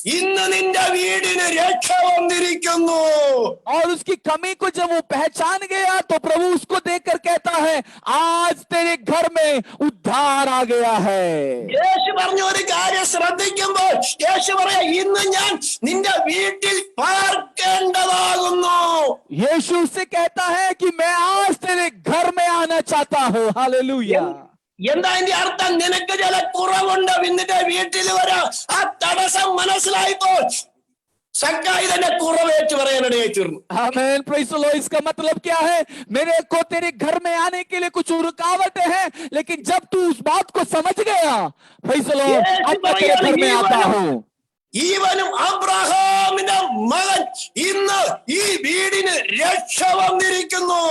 ഇന്ന് നിന്റെ വീടിന് രക്ഷ വന്നിരിക്കുന്നു. और उसकी कमी को जब वो पहचान गया तो प्रभु उसको देखकर कहता है आज तेरे घर में उद्धार आ गया है. യേശു പറഞ്ഞ ഒരു കാര്യം ശ്രദ്ധിക്കുമ്പോൾ യേശു പറയാ ഇന്ന് ഞാൻ നിന്റെ വീട്ടിൽ പാർക്കേണ്ടതാകുന്നു. यीशु उससे कहता है कि मैं आज तेरे घर में आना चाहता हूँ. हालेलुया. എന്താ അതിന്റെ അർത്ഥം? നിനക്ക് ചില കുറവുണ്ട്, നിന്റെ വീട്ടിൽ വരാ. ആ തടസ്സം മനസ്സിലായപ്പോൾ സക്കായി തന്നെ കുറവേറ്റ് പറയാനിടയായി തീർന്നു. आमीन. Praise the Lord. इसका मतलब क्या है? मेरे को तेरे घर में आने के लिए कुछ रुकावटें हैं, लेकिन जब तू उस बात को समझ गया, प्रेज़ द लॉर्ड, अब मैं तेरे घर में आता हूँ. ഈവനും അബ്രഹാമിന്റെ മകൻ ഇന്ന് ഈ വീടിന് രക്ഷ വന്നിരിക്കുന്നു.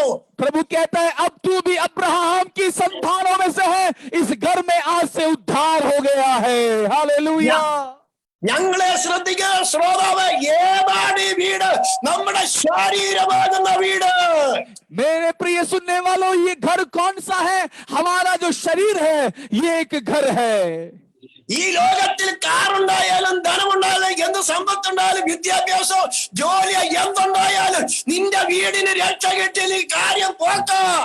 प्रभु कहता है अब तू भी अब्राहम की संतानों में से है. इस घर में आज से उद्धार हो गया है. हालेलुया. ഞങ്ങളെ ശ്രദ്ധിക്കുക ശ്രോതാവ്, ഏതാണ് ഈ വീട്? നമ്മുടെ ശരീരമാകുന്ന വീട്. मेरे प्रिय सुनने वालों, ये घर कौन सा है? हमारा जो शरीर है ये एक घर है. ഈ ലോകത്തിൽ കാറുണ്ടായാലും ധനമുണ്ടായാലും എന്ത് സമ്പത്തുണ്ടായാലും വിദ്യാഭ്യാസവും ജോലിയോ എന്തുണ്ടായാലും നിന്റെ വീടിന് രക്ഷ കിട്ടിയാൽ ഈ കാര്യം പോക്കാം.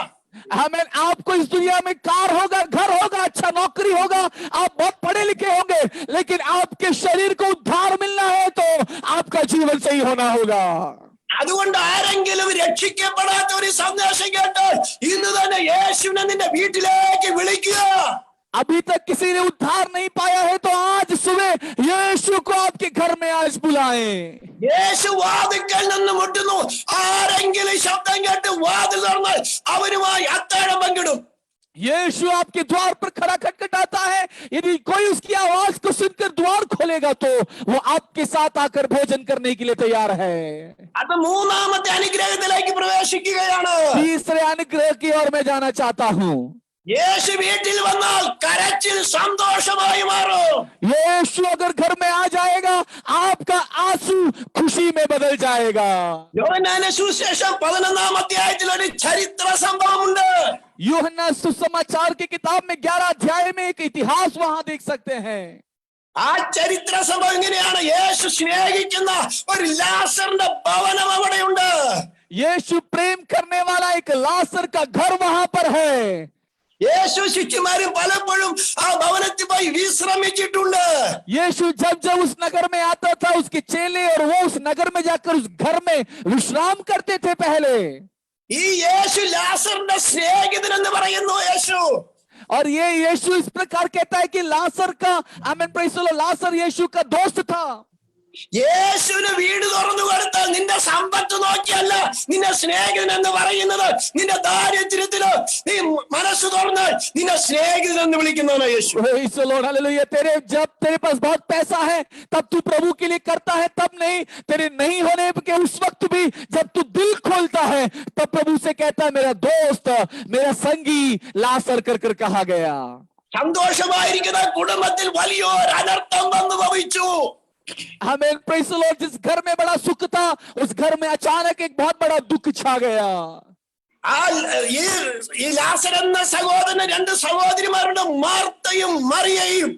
हमें आपको इस दुनिया में कार होगा, घर होगा, अच्छा नौकरी होगा, आप बहुत पढ़े लिखे होंगे, लेकिन आपके शरीर को उद्धार मिलना है तो आपका जीवन सही होना होगा. അതുകൊണ്ട് ആരെങ്കിലും രക്ഷിക്കപ്പെടാത്ത ഒരു സന്ദേശം കേട്ടാൽ ഇന്ന് തന്നെ യേശുവിനെ നിന്റെ വീട്ടിലേക്ക് വിളിക്കുക. अभी तक किसी ने उद्धार नहीं पाया है तो आज सुबह यीशु को आपके घर में आज बुलाएं. യേശു വാതിൽക്കൽ നിന്ന് മുട്ടുന്നു. ആരെങ്കിലും ശബ്ദം കേട്ട് വാതിൽ തുറന്നാൽ അവനുമായി അത്താഴം പങ്കിടും. यीशु आपके द्वार पर खड़ा खटखटाता है. यदि कोई उसकी आवाज को सुनकर द्वार खोलेगा तो वो आपके साथ आकर भोजन करने के लिए तैयार है. അത് മൂന്നാമത്തെ അനുഗ്രഹത്തിലേക്ക് പ്രവേശിക്കുകയാണ്. तीसरे अनुग्रह की ओर मैं जाना चाहता हूँ. യേശു വീട്ടിൽ വന്നാൽ കരച്ചിൽ സന്തോഷമായി മാറും. यीशु अगर घर में आ जाएगा आपका आंसू खुशी में बदल जाएगा. യോഹന്നാന്റെ സുവിശേഷം 11-ാം അധ്യായത്തിൽ ഒരു ചരിത്ര സംഭവമുണ്ട്. यूहन्ना सुसमाचार की किताब में 11 अध्याय में एक इतिहास वहां देख सकते हैं. ആ ചരിത്ര സംഭവം ഇങ്ങനെയാണ്. യേശു സ്നേഹിക്കുന്ന ഒരു ലാസറിന്റെ ഭവനം അവിടെയുണ്ട്. यीशु प्रेम करने वाला एक लासर का घर वहां पर है. യേശു ശിഷ്യന്മാരും പലപ്പോഴും ആ ഭവനത്തിൽ പോയി വിശ്രമിച്ചിട്ടുണ്ട്. यीशु जब जब उस नगर में आता था उसके चेले और वो उस नगर में जाकर उस घर में विश्राम करते थे पहले. ഈ യേശു ലാസറിന്റെ സ്നേഹിതൻ എന്ന് പറയുന്നു യേശു. और ये यीशु इस प्रकार कहता है कि लासर का आमीन प्रेज़ द लॉर्ड, लासर यीशु का दोस्त था. യേശുവിന് വീട് തുറന്നു കൊടുത്താൽ നിന്റെ സമ്പത്ത് നോക്കിയല്ല നിന്റെ സ്നേഹിതൻ എന്ന് പറയുന്നത്. നിന്റെ ദാരിദ്ര്യത്തിലോ നീ മനസ്സ് തുറന്നാൽ നിന്നെ സ്നേഹിതൻ എന്ന് വിളിക്കുന്നവനാ Yeshu. Praise the Lord. Hallelujah. जब तेरे पास बहुत पैसा है तब तू प्रभु के लिए करता है, तब नहीं. तेरे नहीं होने के उस वक्त भी जब तू दिल खोलता है तब प्रभु से कहता है मेरा दोस्त, मेरा संगी लासर कर कहा गया. സന്തോഷമായിരിക്കുന്ന കുടുംബത്തിൽ വലിയൊരു അനർത്ഥം വന്നു ഭവിച്ചു. हमें प्रेज़ द लॉर्ड, जिस घर में बड़ा सुख था उस घर में अचानक एक बहुत बड़ा दुख छा गया. ഈ ലാസർ എന്ന സഹോദരന് രണ്ട് സഹോദരിമാരുണ്ട്, മാർത്തയും മറിയയും.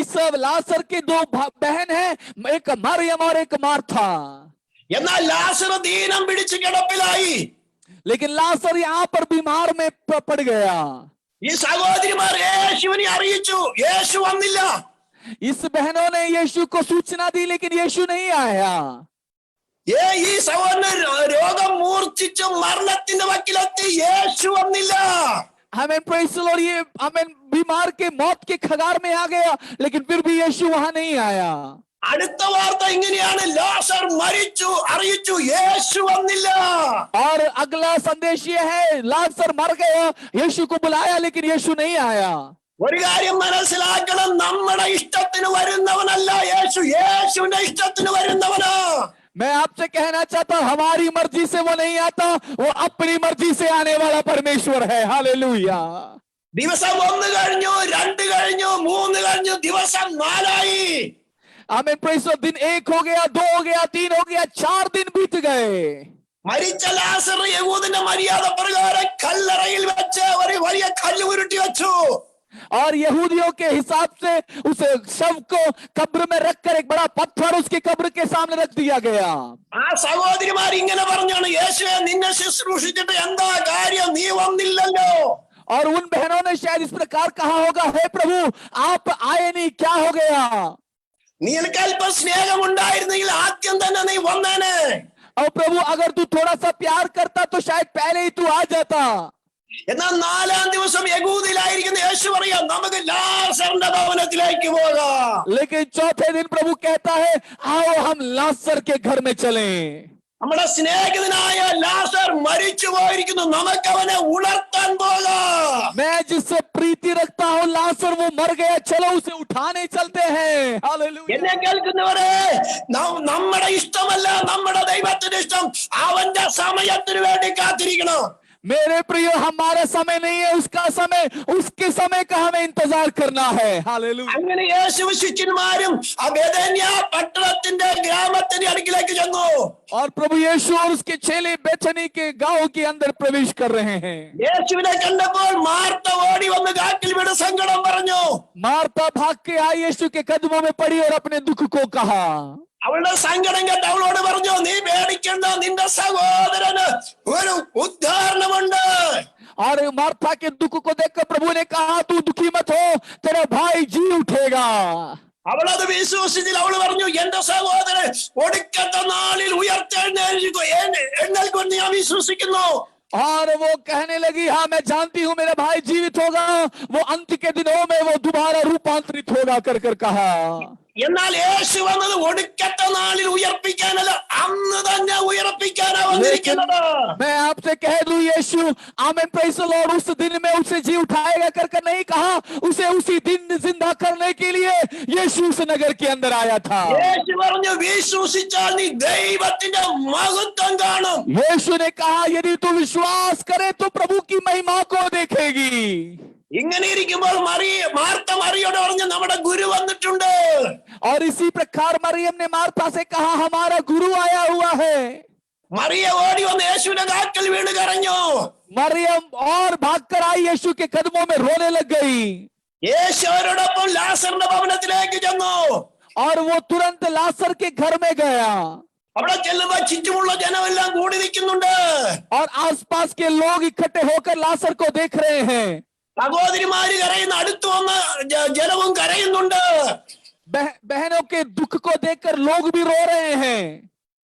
इस लासर के दो बहन हैं, एक मरियम और एक मार्था. എന്നാൽ ലാസർ ദീനം പിടിച്ച് കിടപ്പിലായി. लेकिन लासर यहाँ पर बीमार में पड़ गया. ഈ സഹോദരിമാർ യേശുവിനെ അറിയിച്ചു, യേശു വന്നില്ല. इस बहनों ने यीशु को सूचना दी लेकिन यीशु नहीं आया. ഈ സഹോദരൻ രോഗം മൂർച്ഛിച്ചു മരണത്തിന്റെ വക്കിലെത്തി, യേശു വന്നില്ല. हमें प्रेज़ द लॉर्ड, ये हमें बीमार के मौत के कगार में आ गया लेकिन फिर भी यीशु वहां नहीं आया. അടുത്ത വാർത്ത ഇങ്ങനെയാണ്, ലാസർ മരിച്ചു അറിയിച്ചു, യേശു വന്നില്ല. और अगला संदेश ये है लासर मर गया, यीशु को बुलाया लेकिन यीशु नहीं आया. ഒരു കാര്യം മനസ്സിലാക്കണം, നമ്മുടെ ഇഷ്ടത്തിന് വരുന്നവനല്ല യേശു, യേശുവിന്റെ ഇഷ്ടത്തിന് വരുന്നവനാ. मैं आपसे कहना चाहता हूं हमारी मर्जी से वो नहीं आता, वो अपनी मर्जी से आने वाला परमेश्वर है. हालेलुया. ദിവസം 1 കഴിഞ്ഞു, 2 കഴിഞ്ഞു, 3 കഴിഞ്ഞു, ദിവസം 4ആയി. आमीन प्रेज़ द लॉर्ड. दिन 1 हो गया, 2 हो गया, 3 हो गया, 4 दिन बीत गए. മരിച്ച ലാസർ യഹൂദന്റെ മര്യാദ പ്രകാരം കല്ലറയിൽ വെച്ച് ഒരു വലിയ കല്ല് ഉരുട്ടി വെച്ചു. और यहूदियों के हिसाब से उस शव को कब्र में रखकर एक बड़ा पत्थर उसकी कब्र के सामने रख दिया गया। ആ സഹോദരിമാർ ഇങ്ങനെ പറഞ്ഞാണ്, യേശുവേ നിന്നെ ശുശ്രൂഷിച്ചിട്ട് എന്താ കാര്യം, നീ വന്നില്ലല്ലോ. और उन बहनों ने शायद इस प्रकार कहा होगा, हे प्रभु आप आए नहीं, क्या हो गया? നിനക്ക് അല്പം സ്നേഹം ഉണ്ടായിരുന്നെങ്കിൽ ആദ്യം തന്നെ നീ വന്നേനെ. और प्रभु अगर तू थोड़ा सा प्यार करता तो शायद पहले ही तू आ जाता। എന്നാൽ 4-ാം ദിവസം യഹൂദിയിലായിരിക്കുന്ന യേശു പറയാം, നമുക്ക് ലാസറിന്റെ ഭവനത്തിലേക്ക് പോകാം. लेकिन चौथे दिन प्रभु कहता है, आओ हम लाजर के घर में चलें। നമ്മുടെ സ്നേഹിതനായ ലാസർ മരിച്ചു പോയിരിക്കുന്നു, നമുക്ക് അവനെ ഉണർത്താൻ പോകാം. मैं जिससे प्रीति रखता हूं लाजर वो मर गया, चलो उसे उठाने चलते हैं। हालेलुया। എന്നെ കേൾക്കുന്നവരെ, നമ്മുടെ ഇഷ്ടമല്ല നമ്മുടെ ദൈവത്തിന്റെ ഇഷ്ടം. അവന്റെ സമയത്തിന് വേണ്ടി കാത്തിരിക്കണം. मेरे प्रियो हमारा समय नहीं है उसका समय, उसके समय का हमें इंतजार करना है। हालेलुया। അങ്ങനെ യേശു ശിഷ്യന്മാരും ആ ബേഥനിയ പട്ടണത്തിന്റെ ഗ്രാമത്തിന്റെ അടുക്കിലേക്ക് ചെന്നു. और प्रभु यीशु और उसके चेले बेथनी के गांव के अंदर प्रवेश कर रहे हैं। യേശുവിനെ കണ്ടപ്പോൾ മാർത്ത ഓടി വന്ന് കാറ്റിൽ വീണ് സങ്കടം പറഞ്ഞു. मार्ता भाग के आई, यीशु के कदमों में पड़ी और अपने दुख को कहा। അവളുടെ സങ്കടം കേട്ട് അവളോട് പറഞ്ഞു, നീ പേടിക്കണ്ട, നിന്റെ സഹോദരന് ഒരു ഉദ്ധാരണമുണ്ട്. और मार्था के दुख को देखकर प्रभु ने कहा, तू दुखी मत हो, तेरा भाई जी उठेगा। അവളത് വിശ്വസിച്ചില്ല. അവള് പറഞ്ഞു, എന്റെ സഹോദരൻ ഒടുക്കത്തെ നാളിൽ ഉയർത്തെഴുന്നേൽക്കും ഞാൻ വിശ്വസിക്കുന്നു. और वो कहने लगी, हाँ मैं जानती हूँ मेरा भाई जीवित होगा, वो अंत के दिनों में वो दोबारा रूपांतरित होगा कर कहा। എന്നാൽ യേശു വന്നത് ഒടുക്കത്തെ നാളിൽ ഉയർപ്പിക്കാനല്ല, അന്ന് തന്നെ ഉയർപ്പിക്കാനാ വന്നിരിക്കുന്നത്. मैं आपसे कह दूं, यीशु आमेन प्रेज़ द लॉर्ड उस दिन में उसे जी उठाएगा कर नहीं कहा, उसे उसी दिन जिंदा करने के लिए यीशु उस नगर के अंदर आया था। യേശു പറഞ്ഞു, വിശ്വസിച്ചാൽ നീ ദൈവത്തിന്റെ മഹത്വം കാണും. यीशु ने कहा, यदि तू विश्वास करे तो प्रभु की महिमा को देखेगी। ഇങ്ങനെ ഇരിക്കുമ്പോൾ മാർത്ത മറിയോട് പറഞ്ഞു, നമ്മുടെ ഗുരു വന്നിട്ടുണ്ട്. और इसी प्रकार मरियम ने मार्था से कहा, हमारा गुरु आया हुआ है। മറിയ ഓടി വന്ന് യേശുവിന്റെ കാൽക്കൽ വീണ് കരഞ്ഞു. मरियम और भागकर आई, यीशु के कदमों में रोने लग गई। യേശു അവരോടൊപ്പം ലാസറിന്റെ ഭവനത്തിലേക്ക് ചെന്നു. और वो तुरंत लाजर के घर में गया। അവിടെ ചെല്ലുമ്പോൾ ചുറ്റുമുള്ള ജനമെല്ലാം കൂടി നിൽക്കുന്നുണ്ട്. और आसपास के लोग इकट्ठे होकर लाजर को देख रहे हैं। സഹോദരിമാര് കരയുന്ന, അടുത്ത് വന്ന് ജനവും കരയുന്നുണ്ട്. बहनों के दुख को देखकर लोग भी रो रहे हैं।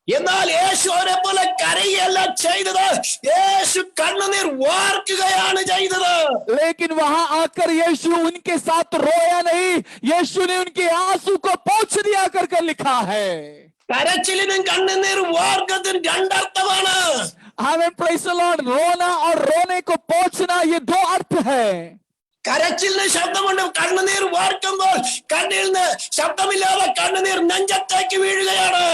എന്നാൽ യേശു അവരെ പോലെ കരയല്ല ചെയ്തത്, യേശു കണ്ണുനീർ വാർക്കുകയാണ് ചെയ്തത്. लेकिन वहां आकर यीशु उनके साथ रोया नहीं, यीशु ने उनके आंसू को पोंछ दिया कर लिखा है। കരച്ചിലിനും കണ്ണുനീർ വാർക്കത്തിനും രണ്ടർത്ഥമാണ്. आमेन प्रेज़ द लॉर्ड। रोना और रोने को पोंछना, ये दो अर्थ है। കരച്ചിലിന് ശബ്ദമുണ്ട്, കണ്ണുനീർ വാർക്കുമ്പോൾ കണ്ണിൽ നിന്ന് ശബ്ദമില്ലാതെ കണ്ണുനീർ നെഞ്ചത്തേക്ക് വീഴുകയാണ്.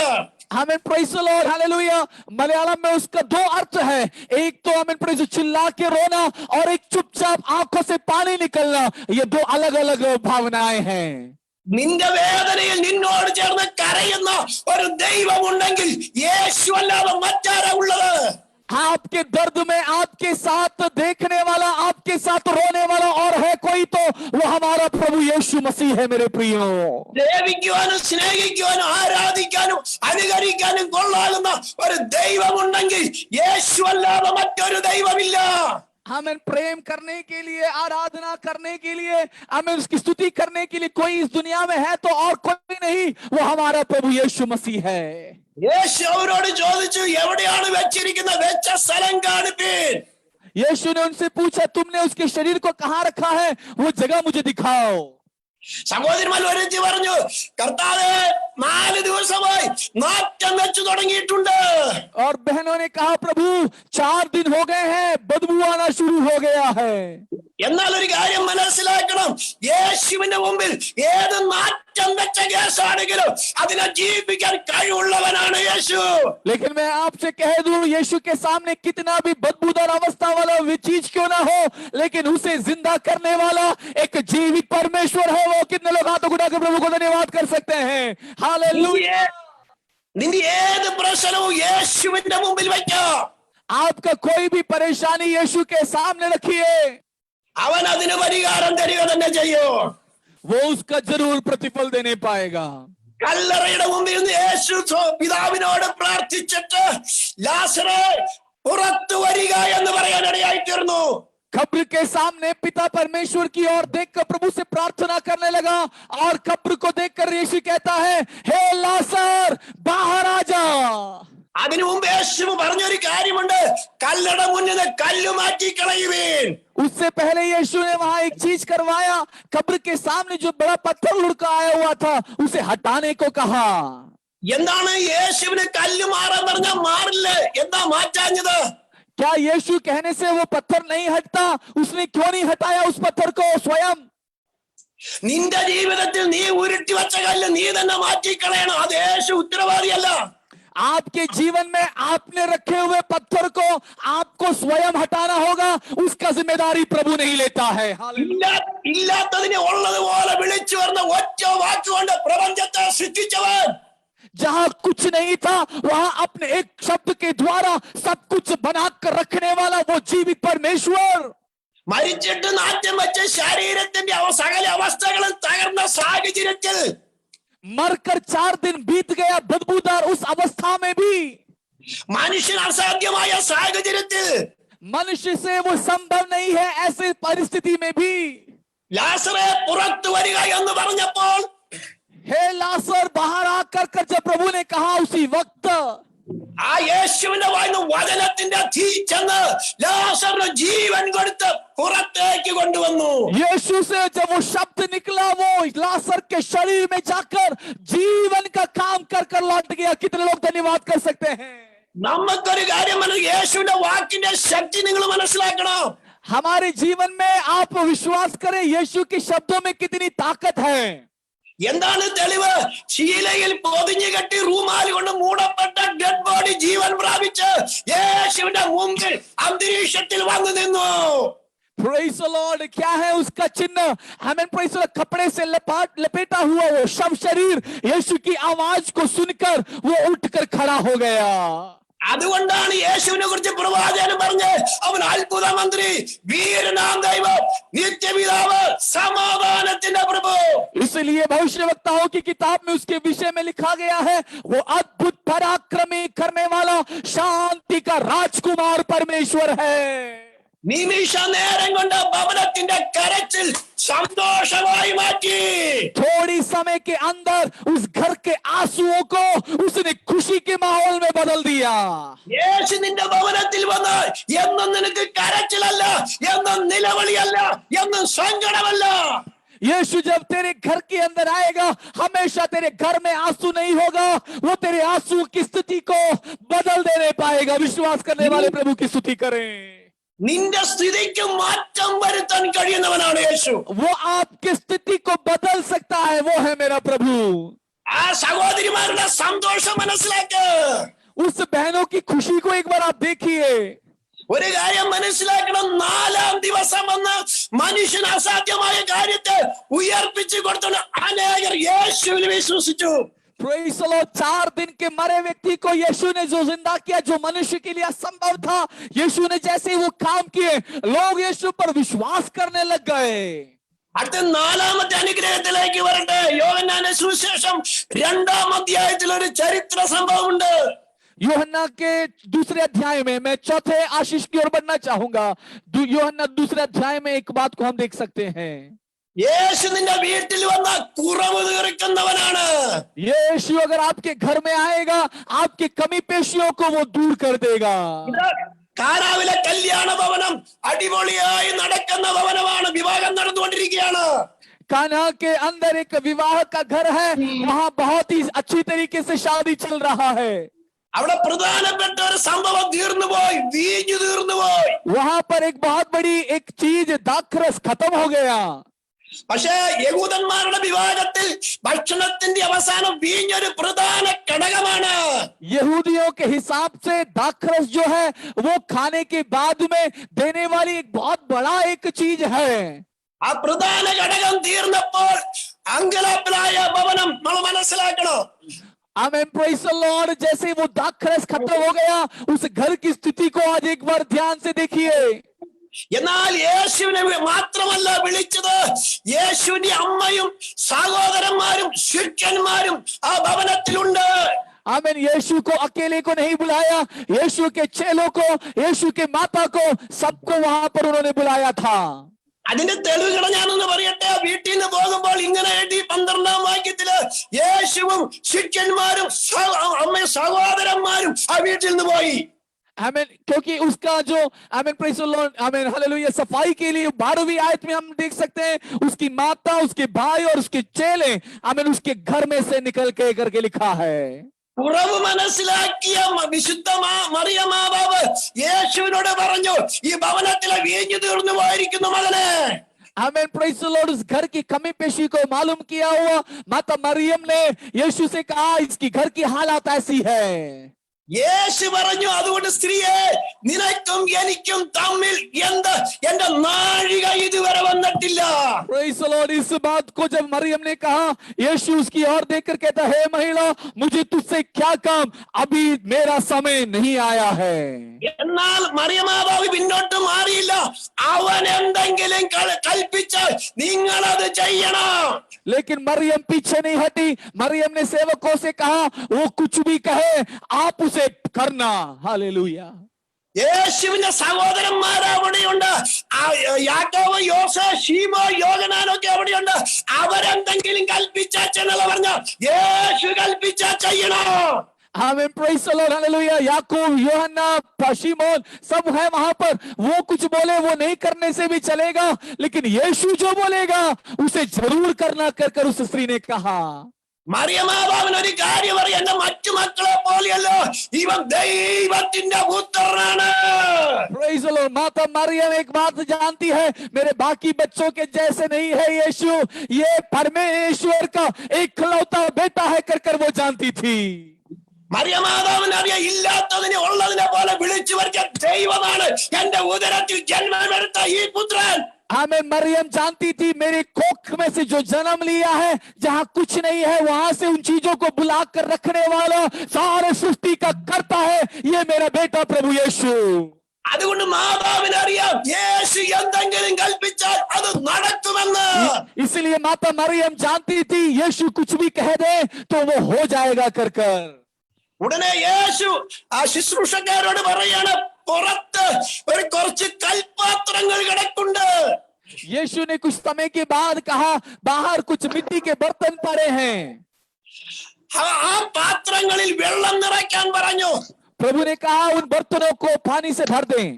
Amen praise the Lord, hallelujah. Malayalam में उसका दो अर्थ है, एक तो आमेन प्रेज़ चिल्ला के रोना और एक चुपचाप आंखों से पानी निकलना, ये दो अलग अलग भावनाएं हैं। നിന്റെ വേദനയിൽ നിന്നോട് ചേർന്ന് കരയുന്ന ഒരു ദൈവമുണ്ടെങ്കിൽ യേശു അല്ലാതെ മറ്റാരാ ഉള്ളത്? आपके दर्द में आपके साथ देखने वाला, आपके साथ रोने वाला और है कोई तो वो हमारा प्रभु यीशु मसीह है मेरे प्रियो। സേവിക്കുവാനും സ്നേഹിക്കുവാനും ആരാധിക്കാനും അനുകരിക്കാനും കൊള്ളാകുന്ന ഒരു ദൈവമുണ്ടെങ്കിൽ യേശു അല്ലാതെ മറ്റൊരു ദൈവമില്ല. हमें प्रेम करने के लिए, आराधना करने के लिए, हमें उसकी स्तुति करने के लिए कोई इस दुनिया में है तो और कोई नहीं, वो हमारा प्रभु यीशु मसीह है। യേശു അവരോട് ചോദിച്ചു, എവിടെയാണ് വെച്ചിരിക്കുന്ന, വെച്ച സ്ഥലം കാണിപ്പീൻ. यीशु ने उनसे पूछा, तुमने उसके शरीर को कहां रखा है, वो जगह मुझे दिखाओ। സഹോദരന്മാർ ഒരുമിച്ച് പറഞ്ഞു, കർത്താവേ 4 ദിവസമായി നാറ്റം വെച്ചു തുടങ്ങിയിട്ടുണ്ട്. और बहनों ने कहा, प्रभु 4 दिन हो गए हैं, बदबू आना शुरू हो गया है। എന്നാൽ ഒരു കാര്യം മനസ്സിലാക്കണം, യേശുവിന്റെ മുമ്പിൽ ഏത് നാറ്റം വെച്ച കേസാണെങ്കിലും അതിനെ ജീവിപ്പിക്കാൻ കഴിവുള്ളവനാണ് യേശു. लेकिन मैं आपसे कह दूं, यीशु के सामने कितना भी बदबूदार अवस्था वाला वे चीज क्यों ना हो, लेकिन उसे जिंदा करने वाला एक जीवित परमेश्वर है। वो कितने लोग हाथों को उठाकर प्रभु को धन्यवाद कर सकते हैं? हालेलुया। നിന്റെ ഏത് പ്രശ്നവും യേശുവിന്റെ മുമ്പിൽ വയ്ക്കാം. आपका कोई भी परेशानी यीशु के सामने रखिए। അവൻ അതിന് പരിഹാരം തരിക തന്നെ ചെയ്യും. वो उसका जरूर प्रतिफल देने पाएगा. കല്ലറയുടെ മുമ്പിൽ നിന്ന് യേശു പിതാവിനോട് പ്രാർത്ഥിച്ചിട്ട് ലാസറേ പുറത്തു വരിക എന്ന് പറയാൻ ഇടയായി തീർന്നു. कब्र के सामने पिता परमेश्वर की ओर देखकर प्रभु से प्रार्थना करने लगा और कब्र को देखकर यीशु कहता है, हे लासर बाहर आ जा. അതിനു മുമ്പ് യേശു പറഞ്ഞൊരു കാര്യമുണ്ട്, കല്ലറ മുന്നിൽ നിന്ന് കല്ല് മാറ്റി കളയുവീൻ. उससे पहले यीशु ने वहां एक चीज करवाया. कब्र के सामने जो बड़ा पत्थर लुढ़का आया हुआ था उसे हटाने को कहा. എന്താണ് യേശുവിന് കല്ല് മാറാൻ പറഞ്ഞാൽ മാറില്ലേ? എന്താ മാറ്റാഞ്ഞത്? क्या यीशु कहने से वो पत्थर नहीं हटता? उसने क्यों नहीं हटाया उस पत्थर को स्वयं? നിന്റെ ജീവിതത്തിൽ നീ ഉരുട്ടി വച്ച കല്ല് നീ തന്നെ മാറ്റിക്കളയണം. അത് യേശു ഉത്തരവാദിയല്ല. आपके जीवन में आपने रखे हुए पत्थर को आपको स्वयं हटाना होगा. उसका जिम्मेदारी प्रभु नहीं लेता है. ഇല്ലാത്തതിനെ ഉള്ളതുപോലെ വിളിച്ചു വരുന്ന ഒറ്റ വാക്കുകൊണ്ട് പ്രപഞ്ചത്തെ സൃഷ്ടിച്ചവൻ, जहां कुछ नहीं था वहां अपने एक शब्द के द्वारा सब कुछ बनाकर रखने वाला वो जीवित परमेश्वर, മരിച്ചിട്ട് നാട്യം വെച്ച ശരീരത്തിന്റെ സകല അവസ്ഥകളും തകർന്ന സാഹചര്യത്തിൽ मरकर 4 दिन बीत गया बदबूदार उस अवस्था में भी, മനുഷ്യന് അസാധ്യമായ സാഹചര്യത്തിൽ मनुष्य से वो संभव नहीं है ऐसे परिस्थिति में भी, ലാസറെ പുറത്തു വരിക എന്ന് പറഞ്ഞപ്പോൾ हे लासर बाहर आकर कर जब प्रभु ने कहा उसी वक्त ആ യേശുവിന്റെ വായിന്ന് വചനത്തിന്റെ തീ ചെന്ന് ലാസറിന് ജീവൻ കൊടുത്ത് പുറത്തേക്ക് കൊണ്ടുവന്നു. यीशु से जब वो शब्द निकला वो लासर के शरीर में जाकर जीवन का काम कर कर लौट गया. कितने लोग धन्यवाद कर सकते हैं? നമുക്കൊരു കാര്യം യേശുവിന്റെ വാക്കിന്റെ ശക്തി നിങ്ങൾ മനസ്സിലാക്കണം. हमारे जीवन में आप विश्वास करें यीशु के शब्दों में कितनी ताकत है. എന്താണ് തെളിവ്? ശീലയിൽ പൊതിഞ്ഞു കെട്ടി റൂമാൽ കൊണ്ട് മൂടപ്പെട്ട ഡെഡ് ബോഡി ജീവൻ പ്രാപിച്ച് യേശുവിന്റെ മുമ്പിൽ അന്തരീക്ഷത്തിൽ വന്നു നിന്നു. Praise the Lord. क्या है उसका चिन्ह? हमें praise the Lord, कपड़े से लपेटा हुआ वो शव शरीर यीशु की आवाज को सुनकर वो उठकर खड़ा हो गया. അതുകൊണ്ടാണ് യേശുവിനെ കുറിച്ച് പ്രവാചകൻ പറഞ്ഞ് അവൻ അത്ഭുത മന്ത്രി, വീരനാം ദൈവം, നിത്യപിതാവ്, സമാധാനത്തിന്റെ പ്രഭു. इसलिए भविष्यवक्ताओं की किताब में उसके विषय में लिखा गया है वो अद्भुत पराक्रमी करने वाला शांति का राजकुमार परमेश्वर है. നിമിഷ നേരം കൊണ്ട് ഭവനത്തിന്റെ കരച്ചിൽ സന്തോഷമായി മാറ്റി. थोड़ी समय के अंदर उस घर के आंसुओं को उसने खुशी के माहौल में बदल दिया. യേശു നിന്റെ ഭവനത്തിൽ വന്ന് എന്നും നിനക്ക് കരച്ചിലല്ല, എന്നും നിലവിളിയല്ല, എന്നും സങ്കടമല്ല. यीशु जब तेरे घर के अंदर आएगा हमेशा तेरे घर में आंसू नहीं होगा. वो तेरे आंसू की स्थिति को बदल देने पाएगा. विश्वास करने वाले प्रभु की स्तुति करें. നിന്റെ സ്ഥിതിക്ക് മാറ്റം വരുത്താൻ കഴിയുന്നവനാണ് യേശു. वो आपकी स्थिति को बदल सकता है. वो है मेरा प्रभु. ആ സഹോദരിമാരുടെ സന്തോഷം മനസ്സിലാക്ക്. उस बहनों की खुशी को एक बार आप देखिए. ഒരു കാര്യം മനസ്സിലാക്കണം, 4-ാം ദിവസം വന്ന് മനുഷ്യന് അസാധ്യമായ കാര്യത്തെ ഉയർപ്പിച്ചു കൊടുത്തുകൊണ്ട് അനേകർ യേശുവിൽ വിശ്വസിച്ചു. Praise the Lord. 4 दिन के मरे व्यक्ति को यीशु ने जो जिंदा किया, जो मनुष्य के लिए असंभव था, यीशु ने जैसे ही वो काम किए लोग यीशु पर विश्वास करने लग गए. അടുത്ത 4-ാമത്തെ അനുഗ്രഹത്തിലേക്ക് വരട്ടെ. യോഹന്നാന്റെ സുവിശേഷം 2-ാം അധ്യായത്തിൽ ഒരു ചരിത്ര സംഭവമുണ്ട്. यूहन्ना के दूसरे अध्याय में, मैं चौथे आशीष की ओर बढ़ना चाहूंगा. यूहन्ना दूसरे अध्याय में एक बात को हम देख सकते हैं. യേശു നിന്റെ വീട്ടിൽ വന്ന കുറവ് തീർക്കുന്നവനാണ്. यीशु अगर आपके घर में आएगा आपकी कमी पेशियों को वो दूर कर देगा. കാനാവിലെ കല്യാണ ഭവനം അടിപൊളിയായി നടക്കുന്ന ഭവനമാണ്. വിവാഹം നടന്നുകൊണ്ടിരിക്കുകയാണ്. काना के अंदर एक विवाह का घर है. वहां बहुत ही अच्छी तरीके से शादी चल रहा है. അവിടെ പ്രധാനപ്പെട്ട ഒരു സംഭവം തീർന്നുപോയി, വീഞ്ഞു തീർന്നുപോയി. वहां पर एक बहुत बड़ी एक चीज दाखरस खत्म हो गया. പക്ഷേ യഹൂദന്മാരുടെ വിവാഹത്തിൽ ഭക്ഷണത്തിന്റെ അവസാനം വീഞ്ഞൊരു പ്രധാന ഘടകമാണ്. यहूदियों के हिसाब से दाखरस जो है वो खाने के बाद में देने वाली एक बहुत बड़ा एक चीज है. ആ പ്രധാന ഘടകം തീർന്നപ്പോൾ അങ്കലാപ്പിലായ ഭവനം നമ്മൾ മനസ്സിലാക്കണം. आमेन. Praise the Lord. जैसे ही वो दाखरस खत्म हो गया उस घर की स्थिति को आज एक बार ध्यान से देखिए. എന്നാൽ യേശുവിനെ മാത്രമല്ല വിളിച്ചത്, യേശുവിന്റെ അമ്മയും സഹോദരന്മാരും ശിഷ്യന്മാരും ആ ഭവനത്തിലുണ്ട്. आमीन। यीशु को अकेले को नहीं बुलाया, यीशु के चेलों को, यीशु के माता को, सबको वहां पर उन्होंने बुलाया था। അതിന്റെ തെളിവുകൾ ഞാനൊന്ന് പറയട്ടെ. വീട്ടിൽ നിന്ന് പോകുമ്പോൾ ഇങ്ങനെ എഴുതി 12ാം വാക്യത്തില് യേശുവും ശിഷ്യന്മാരും അമ്മയും സഹോദരന്മാരും ആ വീട്ടിൽ നിന്ന് പോയി. आमीन। क्योंकि उसका जो आमीन प्रेज़ द लॉर्ड, आमीन हालेलुया, सफाई के लिए 12वीं आयत में हम देख सकते हैं उसकी माता, उसके भाई और उसके चेले आमीन उसके घर में से निकल के करके लिखा है। കുറവ് മനസ്സിലാക്കിയ വിശുദ്ധ മറിയമാതാവ് യേശുവിനോട് പറഞ്ഞു, ഈ ഭവനത്തിലെ വീഞ്ഞു തീർന്നു പോയിരിക്കുന്നു മകനെ. आमीन प्रेज़ द लॉर्ड। उस घर की कमी पेशी को मालूम किया हुआ माता मरियम ने यीशु से कहा इसकी घर की हालत ऐसी है। യേശു പറഞ്ഞു, അതുകൊണ്ട് സ്ത്രീയെ, നിനക്കും എനിക്കും തമ്മിൽ എന്റെ നാഴിക ഇതുവരെ വന്നിട്ടില്ല. Praise the Lord. इस बात को जब मरियम ने कहा, यीशु उसकी ओर देखकर कहता है, महिला मुझे तुझसे क्या काम, अभी मेरा समय नहीं आया है। എന്നാൽ മറിയമാതാവ് പിന്നോട്ട് മാറിയില്ല. അവൻ എന്തെങ്കിലും കൽപ്പിച്ചാൽ നിങ്ങൾ അത് ചെയ്യണം. लेकिन मरियम पीछे नहीं हटी। मरियम ने सेवकों से कहा वो कुछ भी कहे आप उसे करना। हालेलुया। യേശുവിന്റെ സഹോദരന്മാർ അവിടെയുണ്ട്. യാക്കോബ്, യോസ, ശീമോ, യോഹന്നാനൊക്കെ അവിടെയുണ്ട്. അവരെന്തെങ്കിലും കൽപ്പിച്ചാ ചെന്നല്ല പറഞ്ഞ യേശു കൽപ്പിച്ചാ ചെയ്യണോ. आमीन प्रेज़ द लॉर्ड हालेलुया। याकूब, यूहन्ना, शिमोन सब है वहां पर। वो कुछ बोले वो नहीं करने से भी चलेगा, लेकिन यीशु जो बोलेगा उसे जरूर करना कर उस स्त्री ने कहा। മറിയമാതാവിന് ഒരു കാര്യം അറിയാം, എന്റെ മറ്റു മക്കളെ പോലെയല്ലോ, ഇവൻ ദൈവത്തിന്റെ പുത്രനാണ്. Praise the Lord. माता मरियम एक बात जानती है, मेरे बाकी बच्चों के जैसे नहीं है यीशु, ये परमेश्वर का एकलौता बेटा है कर वो जानती थी। മറിയമാതാവിന് അറിയാം, ഇല്ലാത്തതിനെ ഉള്ളതിനെ പോലെ വിളിച്ചു വരുത്തിയ ദൈവമാണ് എന്റെ ഉദരത്തിൽ ജന്മമെടുത്ത ഈ പുത്രൻ. आमीन। मरियम जानती थी मेरे कोख में से जो जन्म लिया है, जहां कुछ नहीं है वहां से उन चीजों को बुला कर रखने वाला सारे सृष्टि का करता है, ये मेरा बेटा प्रभु यीशु। അതുകൊണ്ട് മാതാവിന് അറിയാം, യേശു എന്തെങ്കിലും കൽപ്പിച്ചാൽ അത് നടക്കുമെന്ന്. इसलिए माता मरियम जानती थी यीशु कुछ भी कह दे तो वो हो जाएगा कर ഉടനെ യേശു ആ ശുശ്രൂഷക്കാരോട് പറയാണ്, പുറത്ത് ഒരു കുറച്ച് കൽപാത്രങ്ങൾ കിടക്കുണ്ട്. यीशु ने कुछ समय के बाद कहा बाहर कुछ मिट्टी के बर्तन पड़े हैं। ആ പാത്രങ്ങളിൽ വെള്ളം നിറയ്ക്കാൻ പറഞ്ഞു. प्रभु ने कहा उन बर्तनों को पानी से भर दें।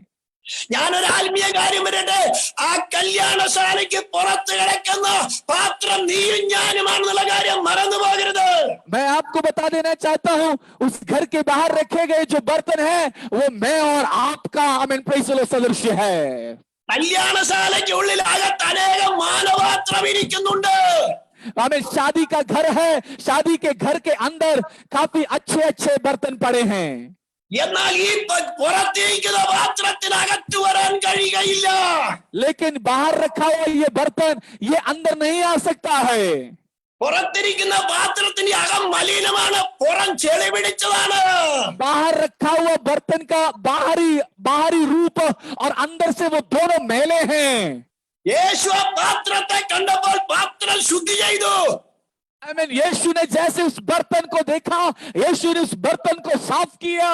ഞാനൊരു ആത്മീയ കാര്യം പറയട്ടെ, ആ കല്യാണശാലയ്ക്ക് പുറത്ത് കിടക്കുന്ന പാത്രം നീയും ഞാനുമാണെന്നുള്ള കാര്യം മറന്നു പോകരുത്. मैं आपको बता देना चाहता हूं उस घर के बाहर रखे गए जो बर्तन है वो मैं और आपका आमीन प्रेज़ द लॉर्ड सदृश्य है। കല്യാണശാലയ്ക്ക് ഉള്ളിൽ അകത്ത് അനേകം മാനപാത്രം ഇരിക്കുന്നുണ്ട്. आमीन। शादी का घर है, शादी के घर के अंदर काफी अच्छे अच्छे बर्तन पड़े हैं, എന്നാൽ ഈ പുറത്തിരിക്കുന്ന പാത്രത്തിനകത്ത് വരാൻ കഴിയുകയില്ല. लेकिन बाहर रखा हुआ ये बर्तन ये अंदर नहीं आ सकता है। പുറത്തിരിക്കുന്ന പാത്രത്തിന്റെ അകം മലിനമാണ്, പുറം ചെളി പിടിച്ചതാണ്. बाहर रखा हुआ बर्तन का बाहरी रूप और अंदर से वो दोनों मैले हैं। യേശു ആ പാത്രത്തെ കണ്ടപ്പോൾ പാത്രം ശുദ്ധി ചെയ്തു. आमीन। यीशु ने जैसे उस बर्तन को देखा, यीशु ने उस बर्तन को साफ किया।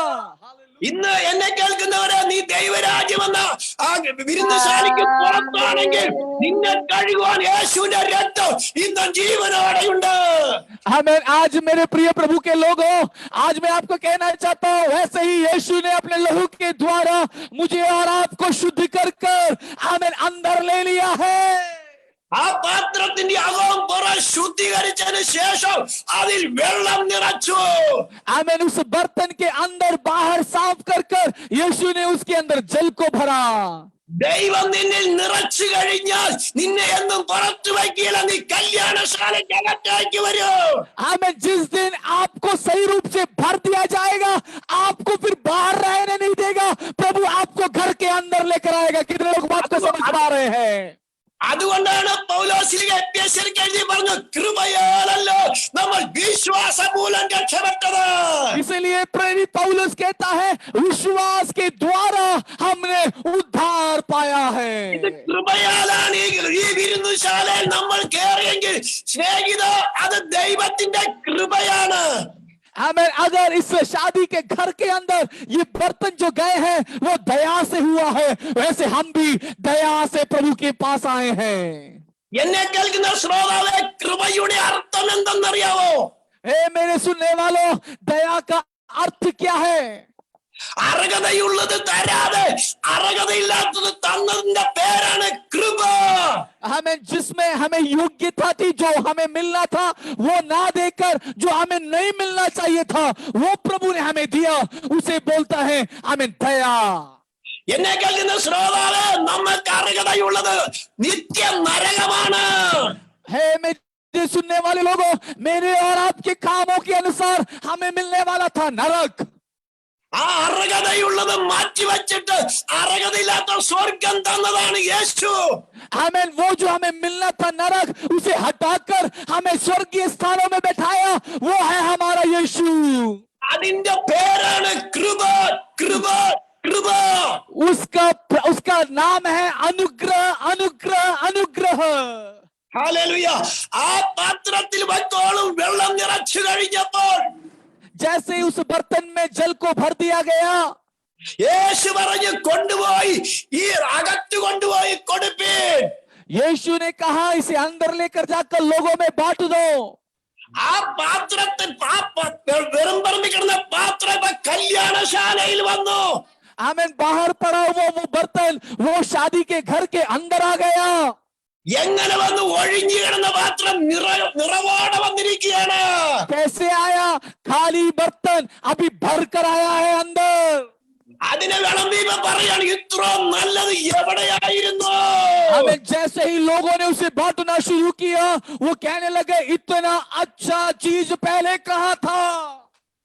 ഇന്ന് എന്നെ കേൾക്കുന്നവരെ, നീ ദൈവരാജ്യം എന്ന ആ വിരുന്നുശാലയ്ക്ക് പുറത്താണെങ്കിൽ നിന്നെ കഴുകുവാൻ യേശുവിന്റെ രക്തം ഇന്ന് ജീവനോടെയുണ്ട്. आमीन। आज मेरे प्रिय प्रभु के लोगों, आज मैं आपको कहना चाहता हूं वैसे ही यीशु ने अपने लहू के द्वारा मुझे और आपको शुद्ध कर आमीन अंदर ले लिया है। ആ പാത്രത്തിന്റെ അകവും പുറം ശുദ്ധീകരിച്ചതിന് ശേഷം അതിൽ വെള്ളം നിറച്ചു. आमीन। उस बर्तन के अंदर बाहर साफ कर यीशु ने उसके अंदर जल को भरा। ദൈവം നിന്നിൽ നിറച്ചു കഴിഞ്ഞാൽ നിന്നെ എന്നും പുറത്തു വയ്ക്കില്ല, നീ കല്യാണശാലയ്ക്ക് അകത്തേക്ക് വരൂ. आमीन। जिस दिन आपको सही रूप से भर दिया जाएगा, आपको फिर बाहर रहने नहीं देगा, प्रभु आपको घर के अंदर लेकर आएगा। कितने लोग बात को समझ पा रहे हैं? അതുകൊണ്ടാണ് പൗലോസ് എഫേസ്യർക്ക് എഴുതി പറഞ്ഞു, കൃപയാലല്ലോ നമ്മൾ വിശ്വാസം മൂലം രക്ഷപ്പെട്ടത്. इसलिए प्रेरित पौलुस कहता है विश्वास के द्वारा हमने उद्धार पाया है। ഇത് കൃപയാലാണ് ഈ വിരുന്നുശാലയിൽ നമ്മൾ കയറിയെങ്കിൽ സ്നേഹിത, അത് ദൈവത്തിന്റെ കൃപയാണ്. हमें अगर इस शादी के घर के अंदर ये बर्तन जो गए हैं वो दया से हुआ है, वैसे हम भी दया से प्रभु के पास आए हैं। എന്നെ കേൾക്കുന്ന ശ്രോതാവേ, കൃപയുടെ അർത്ഥം എന്തെന്നറിയാവോ? मेरे सुनने वालों, दया का अर्थ क्या है? അർഹതയുള്ളത് തരാതെ അർഹതയില്ലാത്തത് തന്നതിന്റെ പേരാണ് കൃപ. जिसमें हमें योग्यता थी, जो हमें मिलना था वो ना देकर जो हमें नहीं मिलना चाहिए था वो प्रभु ने हमें दिया, उसे बोलता है हमें दया। എന്നെ കേൾക്കുന്ന ശ്രോതാവേ, നമുക്ക് അർഹതയുള്ളത് നിത്യ നരകമാണ്. मेरे सुनने वाले लोगों, मेरे और आपके कामों के अनुसार हमें मिलने वाला था नरक। ആ അർഹതയുള്ളത് മാറ്റിവെച്ചിട്ട് അർഹതയില്ലാത്ത സ്വർഗം തന്നതാണ് യേശു. वो जो हमें मिलना था नरक, उसे हटाकर हमें स्वर्गीय स्थानों में बैठाया, वो है हमारा यीशु। അതിന്റെ പേരാണ് കൃപ, കൃപ, കൃപ. उसका नाम है अनुग्रह, अनुग्रह, अनुग्रह। ഹല്ലേലൂയ. ആ പാത്രത്തിൽ വെക്കോളും വെള്ളം നിറച്ചു കഴിഞ്ഞപ്പോൾ जैसे ही उस बर्तन में जल को भर दिया गया, യേശു പറഞ്ഞു, കൊണ്ടുപോയി ഈ അകത്ത് കൊണ്ടുപോയി കൊടുപ്പീൻ. यीशु ने कहा इसे अंदर लेकर जाकर लोगों में बांट दो। ആ പാത്രത്തിൽ വെറും പറമ്പി കിടന്ന പാത്രം ഇപ്പൊ കല്യാണശാലയിൽ വന്നു. बाहर पड़ा वो बर्तन वो शादी के घर के अंदर आ गया। എങ്ങനെ വന്നു? ഒഴിഞ്ഞു കിടന്ന പാത്രം നിറവോടെ വന്നിരിക്കുകയാണ്. कैसे आया? खाली बर्तन अभी भर कर आया है अंदर। അതിനെ വിളമ്പിയപ്പോ പറയാണ്, ഇത്ര നല്ലത് എവിടെയായിരുന്നു? जैसे ही लोगों ने उसे बांटना शुरू किया, वो कहने लगे इतना अच्छा चीज पहले कहाँ था?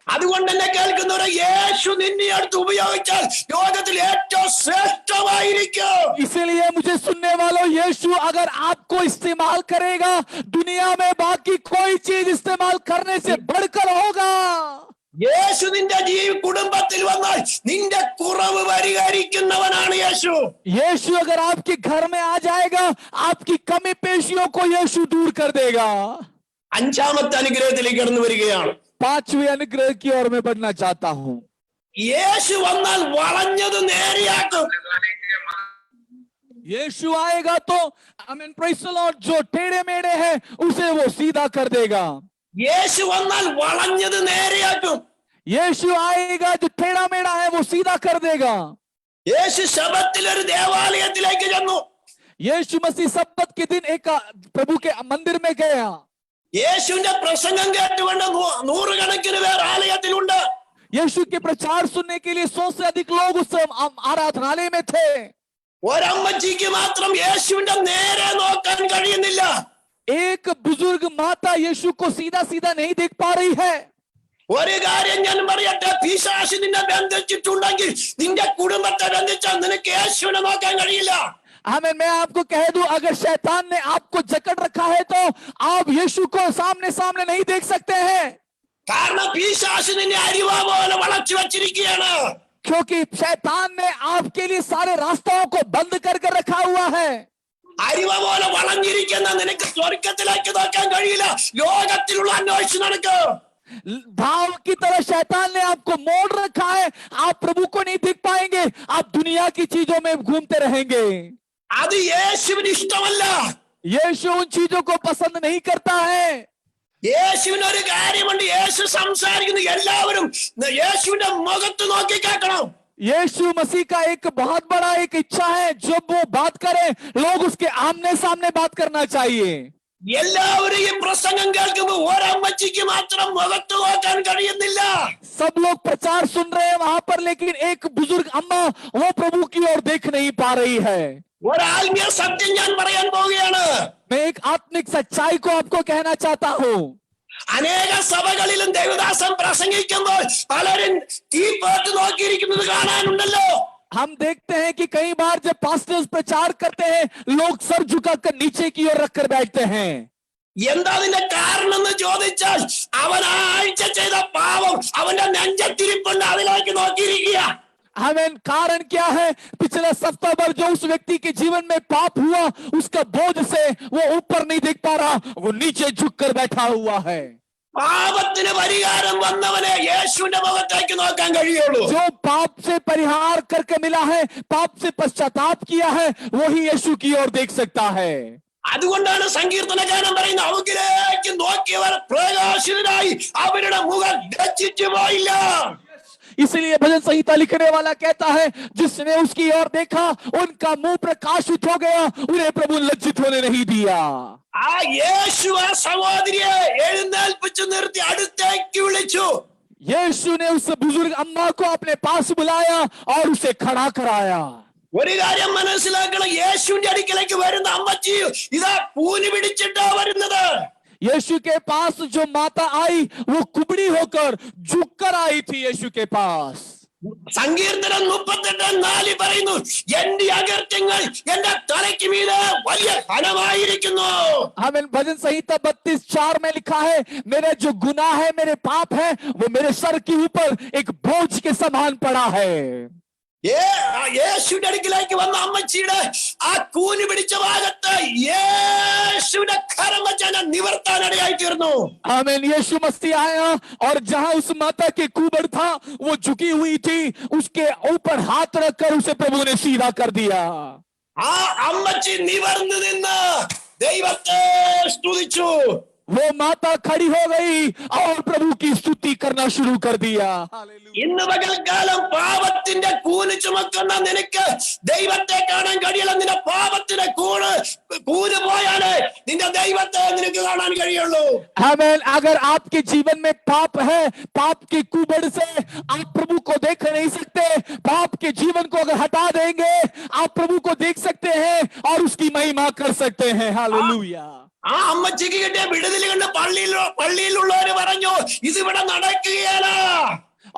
അതുകൊണ്ട് എന്നെ കേൾക്കുന്നവരെ, യേശു നിന്നെ അടുത്ത് ഉപയോഗിച്ചാൽ ലോകത്തിൽ ഏറ്റവും ശ്രേഷ്ഠമായിരിക്കും. इसीलिए मुझे सुनने वालों, यीशु अगर आपको इस्तेमाल करेगा, दुनिया में बाकी कोई चीज इस्तेमाल करने से बढ़कर होगा। യേശു നിന്റെ കുടുംബത്തിൽ വന്നാൽ നിന്റെ കുറവ് പരിഹരിക്കുന്നവനാണ് യേശു. यीशु अगर आपके घर में आ जाएगा, आपकी कमी पेशियों को यीशु दूर कर देगा। അഞ്ചാമത്തെ അനുഗ്രഹത്തിലേക്ക് കടന്നു വരികയാണ്. 5वें अनुग्रह की ओर मैं बढ़ना चाहता हूं। യേശു വന്നാൽ വളഞ്ഞത് നേരെയാക്കും. यीशु आएगा तो आमीन, प्रेज़ द लॉर्ड, जो टेढ़े मेढ़े हैं उसे वो सीधा कर देगा। യേശു വന്നാൽ വളഞ്ഞത് നേരെയാക്കും. यीशु आएगा, जो टेढ़ा मेढ़ा है वो सीधा कर देगा। യേശു ശബത്തിൽ ഒരു ദേവാലയത്തിലേക്ക് ചെന്നു. यीशु मसीह सब्बत के दिन एक प्रभु के मंदिर में गया। യേശുവിന്റെ പ്രസംഗം കേട്ടുകൊണ്ട് നൂറുകണക്കിന് പേർ ആലയത്തിലുണ്ട്. यीशु के प्रचार सुनने के लिए 100 से अधिक लोग उस आराधनालय में थे। ഒരമ്മച്ചിക്ക് മാത്രം യേശുവിന്റെ നേരെ നോക്കാൻ കഴിയുന്നില്ല. एक बुजुर्ग माता यीशु को सीधा सीधा नहीं देख पा रही है। ഒരു കാര്യം ഞാൻ പറയട്ടെ, പിശാച് നിന്നെ ബന്ധിച്ചിട്ടുണ്ടെങ്കിൽ നിന്റെ കുടുംബത്തെ ബന്ധിച്ചാൽ നിനക്ക് യേശുവിനെ നോക്കാൻ കഴിയില്ല. मैं आपको कह दूं, अगर शैतान ने आपको जकड़ रखा है तो आप यीशु को सामने सामने नहीं देख सकते हैं। കാരണം പിശാച് നിന്നെ അരിവ പോലെ വളച്ചു വച്ചിരിക്കുകയാണ്. क्योंकि शैतान ने आपके लिए सारे रास्तों को बंद कर रखा हुआ है। അരിവ പോലെ വളഞ്ഞിരിക്കുന്ന നിനക്ക് സ്വർഗത്തിലേക്ക് നോക്കാൻ കഴിയില്ല. ലോകത്തിലുള്ള അന്വേഷിച്ച് നടക്കും. भाव की तरह शैतान ने आपको मोड़ रखा है, आप प्रभु को नहीं देख पाएंगे, आप दुनिया की चीजों में घूमते रहेंगे। അത് യേശുവിന് ഇഷ്ടമല്ല. यीशु उन चीजों को पसंद नहीं करता है। യേശുവിന് ഒരു കാര്യമുണ്ട്, യേശു സംസാരിക്കുന്ന എല്ലാവരും യേശുവിന്റെ മുഖത്ത് നോക്കി കേൾക്കണം. यीशु मसीह का एक बहुत बड़ा एक इच्छा है, जब वो बात करे लोग उसके आमने सामने बात करना चाहिए। എല്ലാവരും ഈ പ്രസംഗം കേൾക്കുമ്പോൾ ഒരമ്മച്ചിക്ക് മാത്രം മുഖത്ത് നോക്കാൻ കഴിയുന്നില്ല. सब लोग प्रचार सुन रहे हैं वहां पर, लेकिन एक बुजुर्ग अम्मा वो प्रभु की ओर देख नहीं पा रही है। ഒരു ആത്മീയ സത്യം ഞാൻ പറയാൻ പോവുകയാണ്. मैं एक आत्मिक सच्चाई को आपको कहना चाहता हूँ। അനേക സഭകളിലും ദേവദാസൻ പ്രസംഗിക്കുമ്പോൾ പലരും തീപ്പോട്ട് നോക്കിയിരിക്കുന്നത് കാണാനുണ്ടല്ലോ. हम देखते हैं कि कई बार जब पास्टर्स प्रचार करते हैं, लोग सर झुकाकर नीचे की ओर रखकर बैठते हैं। എന്താ അതിന്റെ കാരണം എന്ന് ചോദിച്ചാൽ, അവൻ ആ ആഴ്ച ചെയ്ത പാവം അവന്റെ നെഞ്ചത്തിരിപ്പുണ്ട്, അതിലേക്ക് നോക്കിയിരിക്കുക. हमें कारण क्या है? पिछला सप्ताह भर जो उस व्यक्ति के जीवन में पाप हुआ, उसका बोझ से वो ऊपर नहीं देख पा रहा, वो नीचे झुक कर बैठा हुआ है। പാപത്തിന് പരിഹാരം വന്നവനെ യേശുവിന്റെ മുഖത്തേക്ക് നോക്കാൻ കഴിയുള്ളൂ. जो पाप से परिहार करके मिला है, पाप से पश्चाताप किया है, वही यीशु की ओर देख सकता है। അതുകൊണ്ടാണ് സങ്കീർത്തനകാരൻ പറയുന്നത്, അവങ്കിലേക്ക് നോക്കിയവർ പ്രകാശിതരായി അവരുടെ മുഖം ലജ്ജിച്ചു പോയില്ല. इसलिए भजन संहिता लिखने वाला कहता है, जिसने उसकी ओर देखा उनका मुंह प्रकाशित हो गया, उन्हें प्रभु लज्जित होने नहीं दिया। ആ യേശു ആ സഹോദരിയെ എഴുന്നേൽപ്പിച്ചു നിർത്തി അടുത്തേക്ക് വിളിച്ചു. यीशु ने उस बुजुर्ग अम्मा को अपने पास बुलाया और उसे खड़ा कराया। ഒരു കാര്യം മനസ്സിലാക്കണം, യേശുവിന്റെ അടുക്കലേക്ക് വരുന്ന അമ്മച്ചി ഇതാ കൂനി പിടിച്ചിട്ടാ വരുന്നത്. यीशु के पास जो माता आई वो कुबड़ी होकर झुककर आई थी यीशु के पास। സങ്കീർത്തനം 38:4 പറയുന്നു, എന്റെ അകൃത്യങ്ങൾ എന്റെ തലയ്ക്ക് മീതെ വലിയ ഘനമായിരിക്കുന്നു. हमें भजन संहिता 32:4 में लिखा है, मेरे जो गुनाह है, मेरे पाप है, वो मेरे सर के ऊपर एक बोझ के समान पड़ा है। യേശുവിന്റെ അടുക്കിലേക്ക് വന്ന അമ്മച്ചിയുടെ ആ കൂനി പിടിച്ച ഭാഗത്ത് യേശുവിന്റെ കരം വെച്ച് നിവർത്താനിടയായി തീർന്നു. आमीन। यीशु मसीह आया और जहां उस माता के कुबड़ था वो झुकी हुई थी, उसके ऊपर हाथ रखकर उसे प्रभु ने सीधा कर दिया। ആ അമ്മച്ചി നിവർന്നു നിന്ന് ദൈവത്തെ സ്തുതിച്ചു. वो माता खड़ी हो गई और प्रभु की स्तुति करना शुरू कर दिया। ഇന്ന് പകൽക്കാലം പാപത്തിന്റെ കൂന് ചുമക്കുന്ന നിനക്ക് ദൈവത്തെ കാണാൻ കഴിയില്ല. നിന്റെ പാപത്തിന്റെ കൂന് പോയാലേ നിന്റെ ദൈവത്തെ നിനക്ക് കാണാൻ കഴിയുള്ളൂ. आमीन। अगर आपके जीवन में पाप है, पाप के कुबड़ से आप प्रभु को देख नहीं सकते, पाप के जीवन को अगर हटा देंगे आप प्रभु को देख सकते हैं और उसकी महिमा कर सकते हैं। हालेलुया। ആ അമ്മച്ചിക്ക് കിട്ടിയ വിടുതൽ കണ്ട് പള്ളിയിലുള്ളവര് പറഞ്ഞു, ഇതിവിടെ നടക്കുകയല്ല.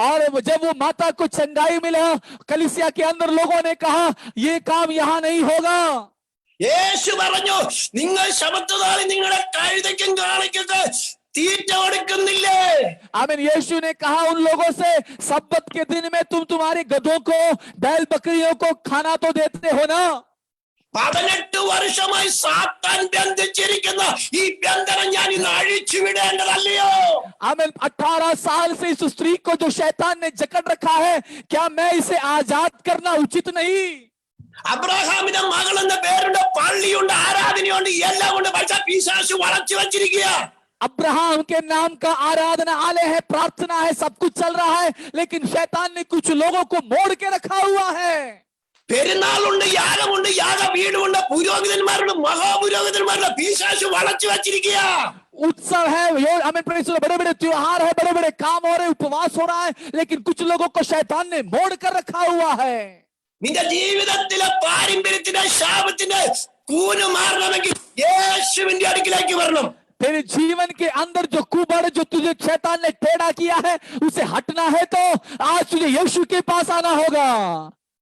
और जब वो माता को चंगाई मिला, कलीसिया के अंदर लोगों ने कहा ये काम यहाँ नहीं होगा। യേശു പറഞ്ഞു, നിങ്ങൾ ശബത്തുനാളിൽ നിങ്ങളുടെ കഴുതയ്ക്കും കാളയ്ക്കൊക്കെ തീറ്റ കൊടുക്കുന്നില്ലേ? आमीन। यीशु ने कहा उन लोगों से, सब्बत के दिन में तुम तुम्हारे गधों को, बैल बकरियों को खाना तो देते हो ना। 18 വർഷമായി സാത്താൻ ബന്ധിച്ചിരിക്കുന്ന ഈ ബന്ധനം ഞാൻ ഇന്ന് അഴിച്ചു വിടേണ്ടതല്ലയോ? आमीन। 18 साल से इस स्त्री को जो शैतान ने जकड़ रखा है, क्या मैं इसे आजाद करना उचित नहीं? അബ്രഹാമിന്റെ മകൾ എന്ന പേരുണ്ട്, പള്ളിയുണ്ട്, ആരാധനയുണ്ട്, എല്ലാം കൊണ്ട്. പക്ഷെ പിശാച് വളച്ചു വെച്ചിരിക്കുക. अब्राहम के नाम का आराधनालय है, प्रार्थना है, सब कुछ चल रहा है, लेकिन शैतान ने कुछ लोगों को मोड़ के रखा हुआ है। പെരുന്നാളുണ്ട്, യാഗമുണ്ട്, യാഗപീഠമുണ്ട്, പുരോഹിതന്മാരുണ്ട്, മഹാപുരോഹിതന്മാരുണ്ട്. പിശാച് വളച്ചു വെച്ചിരിക്കുക. उत्सव है, बड़े बड़े त्योहार है, बड़े बड़े काम हो रहे, उपवास हो रहा है, लेकिन कुछ लोगों को शैतान ने मोड़ कर रखा हुआ है। നിന്റെ ജീവിതത്തിലെ പാരമ്പര്യത്തിന്റെ ശാപത്തിന്റെ കൂന് മാറണമെങ്കിൽ യേശുവിന്റെ അടുക്കിലേക്ക് വരണം. तेरे जीवन के अंदर जो कुबड़, जो तुझे शैतान ने टेढ़ा किया है, उसे हटना है तो आज तुझे यीशु के पास आना होगा।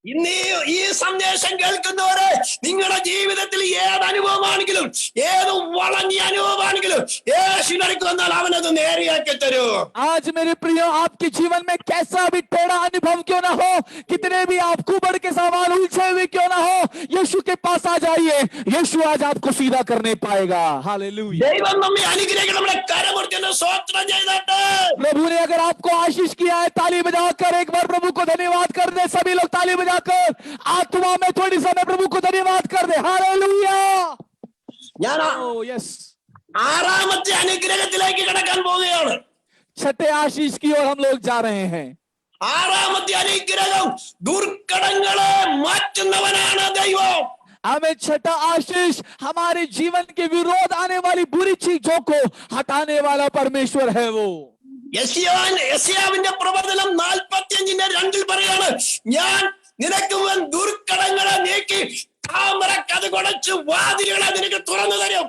ഇന്ന് ഈ സന്ദേശം കേൾക്കുന്നവരെ, നിങ്ങളുടെ ജീവിതത്തിൽ ഏത് അനുഭവമാണെങ്കിലും, ഏത് വളഞ്ഞ അനുഭവമാണെങ്കിലും യേശുവിന്റെ അടുക്കൽ വന്നാൽ അവനത് നേരെയാക്കി തരൂ. आज मेरे प्रियो, आपके जीवन में कैसा भी टेढ़ा अनुभव क्यों ना हो, कितने भी आप कुबड़ के सवाल उलझे हुए क्यों ना हो, यीशु के पास आ जाइए। यीशु आज आपको सीधा करने पाएगा। हालेलुया। ദൈവം നമ്മെ അനുഗ്രഹിക്കണം. നമ്മുടെ കരമുറിച്ച് സ്തോത്രം ചെയ്തോട്ടെ. प्रभु ने अगर आपको आशीष किया है, ताली बजाकर एक बार प्रभु को धन्यवाद कर दे। सभी लोग ताली बजाकर आत्मा में थोड़ी समय प्रभु को धन्यवाद कर दे। हालेलुया। ഞാൻ यस। ആറാമത്തെ അനുഗ്രഹത്തിലേക്ക് കടക്കാൻ പോവുകയാണ്. छठे आशीष की ओर हम लोग जा रहे हैं। ആറാമത്തെ അനുഗ്രഹം ദുർഘടങ്ങളെ മാറ്റുന്നവനാണ് ദൈവം. हमें छठा आशीष हमारे जीवन के विरोध आने वाली बुरी चीजों को हटाने वाला परमेश्वर है वो। യെശയ്യാവിന്റെ പ്രവചനം 45:2 പറയാണ്, ഞാൻ നിനക്ക് മുൻ ദുർഘടങ്ങളെ നീക്കി താമര കഥ കുടച്ച് വാതിലുകളെ നിനക്ക് തുറന്നു തരും.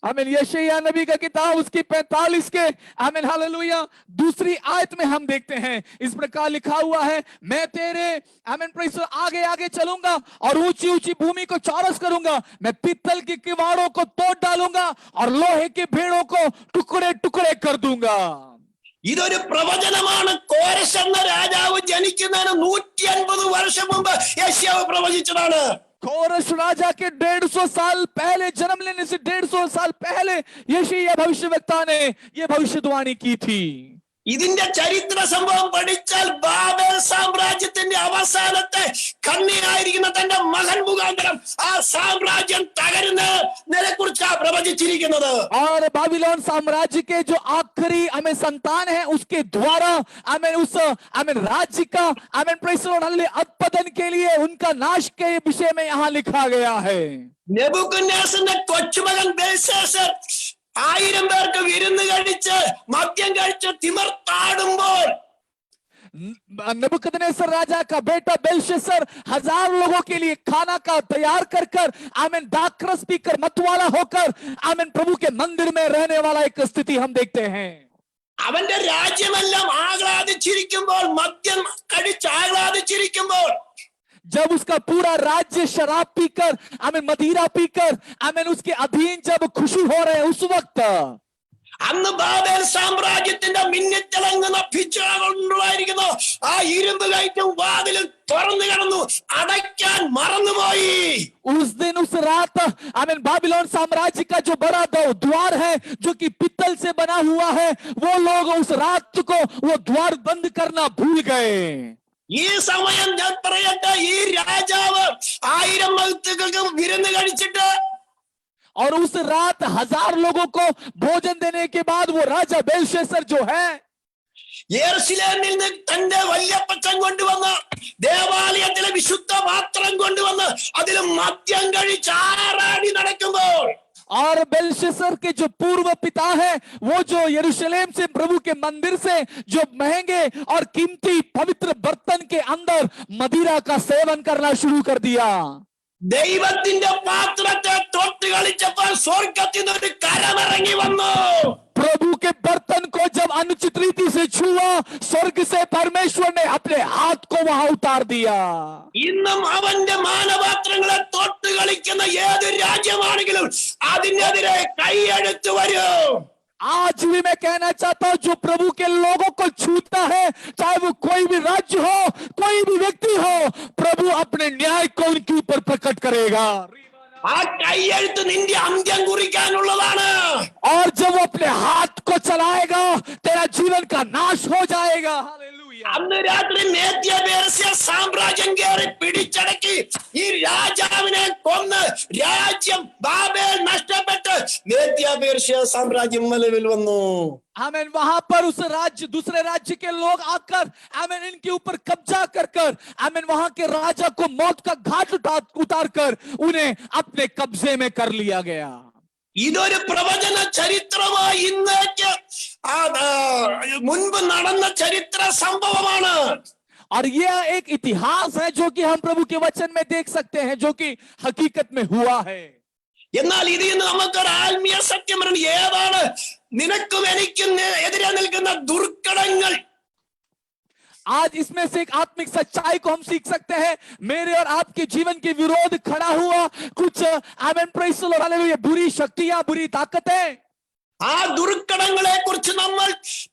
आमीन। यशायाह नबी का किताब उसकी 45 के आमीन हालेलुया दूसरी आयत में हम देखते हैं इस प्रकार लिखा हुआ है, मैं तेरे आमीन प्रेस आगे आगे चलूंगा और ऊंची ऊंची भूमि को चौरस करूंगा। मैं पीतल के किवाड़ों को तोड़ डालूंगा और लोहे के भेड़ों को टुकड़े टुकड़े कर दूंगा। ഇതൊരു പ്രവചനമാണ്. കോരശ് എന്ന രാജാവ് ജനിക്കുന്നതിന് 150 വർഷം മുമ്പ് യെശയ്യാവ് പ്രവചിച്ചതാണ്. कोरश राजा के 150 साल पहले, जन्म लेने से 150 साल पहले यशायाह भविष्यवक्ता ने ये भविष्यवाणी की थी. ഇതിന്റെ ചരിത്ര സംഭവം പഠിച്ചാൽ ബാബേൽ സാമ്രാജ്യത്തിന്റെ അവസാനത്തെ കണ്ണിയായിരിക്കുന്ന തന്റെ മകൻ മുഖാന്തരം ആ സാമ്രാജ്യം തകരുന്നതിനെ കുറിച്ചാണ് പ്രവചിച്ചിരിക്കുന്നത്. और बाबिलोन साम्राज्य के जो आखिरी हमें संतान है उसके द्वारा हमें उस हमें राज्य का हमें उत्पादन के लिए उनका नाश के विषय में यहाँ लिखा गया है. നെബൂഖദ്നേസറിന്റെ കൊച്ചുമകൻ ബേൽശസ്സർ 1000 പേർക്ക് വിരുന്ന് കഴിച്ച് മദ്യം കഴിച്ച് തിമിർത്താടുമ്പോൾ नबूकदनेस्सर राजा का बेटा बेलशस्सर 1000 लोगों के लिए खाना का तैयार कर कर आमीन दाखरस पीकर मतवाला होकर आमीन प्रभु के मंदिर में रहने वाला एक स्थिति हम देखते हैं. അവന്റെ രാജ്യമെല്ലാം ആഹ്ലാദിച്ചിരിക്കുമ്പോൾ, മദ്യം കഴിച്ച് ആഹ്ലാദിച്ചിരിക്കുമ്പോൾ, जब उसका पूरा राज्य शराब पीकर आमीन मदिरा पीकर आमीन उसके अधीन जब खुशी हो रहे उस वक्त അന്ന് ബാബേൽ സാമ്രാജ്യത്തിന്റെ മിന്നിത്തിളങ്ങുന്ന ഭിക്ഷകൊണ്ടുമായിരിക്കുന്ന ആ ഇരുമ്പ് കയറ്റും വാതിലും തുറന്നു കിടന്നു, അടയ്ക്കാൻ മറന്നുപോയി. उस दिन उस रात आमीन बाबिलोन साम्राज्य का जो बड़ा द्वार है जो कि पित्तल से बना हुआ है, वो लोग उस रात को वो द्वार बंद करना भूल गए. ഈ സമയം ഞാൻ പറയട്ടെ, ഈ രാജാവ് 1000 മഹത്തുക്കൾക്ക് വിരുന്ന് കഴിച്ചിട്ട് और उस रात 1000 लोगों को भोजन देने के बाद वो राजा बेलशस्सर जो है യെരൂശലേമിൽ നിന്ന് തന്റെ വല്യപ്പച്ചൻ കൊണ്ടുവന്ന് ദേവാലയത്തിലെ വിശുദ്ധ പാത്രം കൊണ്ടുവന്ന് അതിൽ മദ്യം കഴിച്ച് ആറാടി നടക്കുമ്പോൾ और बेलशस्सर के जो पूर्व पिता है वो जो यरूशलेम से प्रभु के मंदिर से जो महंगे और कीमती पवित्र बर्तन के अंदर मदिरा का सेवन करना शुरू कर दिया. ദൈവത്തിന്റെ പാത്രത്തെ തൊട്ട് കളിച്ചപ്പോൾ സ്വർഗ്ഗത്തിൽ നിന്ന് ഒരു കരമിറങ്ങി വന്നു. प्रभु के बर्तन को जब अनुचित रीति से छुआ, स्वर्ग से परमेश्वर ने अपने हाथ को वहां उतार दिया. ഇന്നും അവന്റെ മാനപാത്രങ്ങളെ തൊട്ട് കളിക്കുന്ന ഏത് രാജ്യമാണെങ്കിലും അതിനെതിരെ കൈയെടുത്ത് വരും. आज भी मैं कहना चाहता हूं, जो प्रभु के लोगों को छूता है, चाहे वो कोई भी राज्य हो, कोई भी व्यक्ति हो, प्रभु अपने न्याय को उनके ऊपर प्रकट करेगा. ആ കൈയെഴുത്ത് നിന്റെ അന്ത്യം കുറിക്കാനുള്ളതാണ്. और जब वो अपने हाथ को चलाएगा, तेरा जीवन का नाश हो जाएगा. हालेलुया. അന്ന് രാത്രി മേദ്യ പേർസ്യ സാമ്രാജ്യം കയറി പിടിച്ചടക്കി ഈ രാജാവിനെ കൊന്ന് രാജ്യം ബാബേൽ നഷ്ടപ്പെട്ട് മേദ്യ പേർസ്യ സാമ്രാജ്യം നിലവിൽ वന്നു. आमीन. वहां पर उस राज्य दूसरे राज्य के लोग आकर आमीन इनके ऊपर कब्जा कर कर आमीन वहां के राजा को मौत का घाट उतार कर उन्हें अपने कब्जे में कर लिया गया. ഇതൊരു പ്രവചന ചരിത്രമായി ഇന്നേക്ക് മുൻപ് നടന്ന ചരിത്ര സംഭവമാണ്. और यह एक इतिहास है जो कि हम प्रभु के वचन में देख सकते हैं, जो कि हकीकत में हुआ है. എന്നാൽ ഇതിൽ നിന്ന് നമുക്കൊരു ആത്മീയ സത്യം പറഞ്ഞു. ഏതാണ് നിനക്കും എനിക്കും എതിരെ നിൽക്കുന്ന ദുർഘടങ്ങൾ? आज इसमें से एक आत्मिक सच्चाई को हम सीख सकते हैं. मेरे और आपके जीवन के विरोध खड़ा हुआ कुछ आमीन प्रेज़ द लॉर्ड हालेलुया बुरी शक्तियां, बुरी ताकतें. ആ ദുർഘടങ്ങളെ കുറിച്ച് നമ്മൾ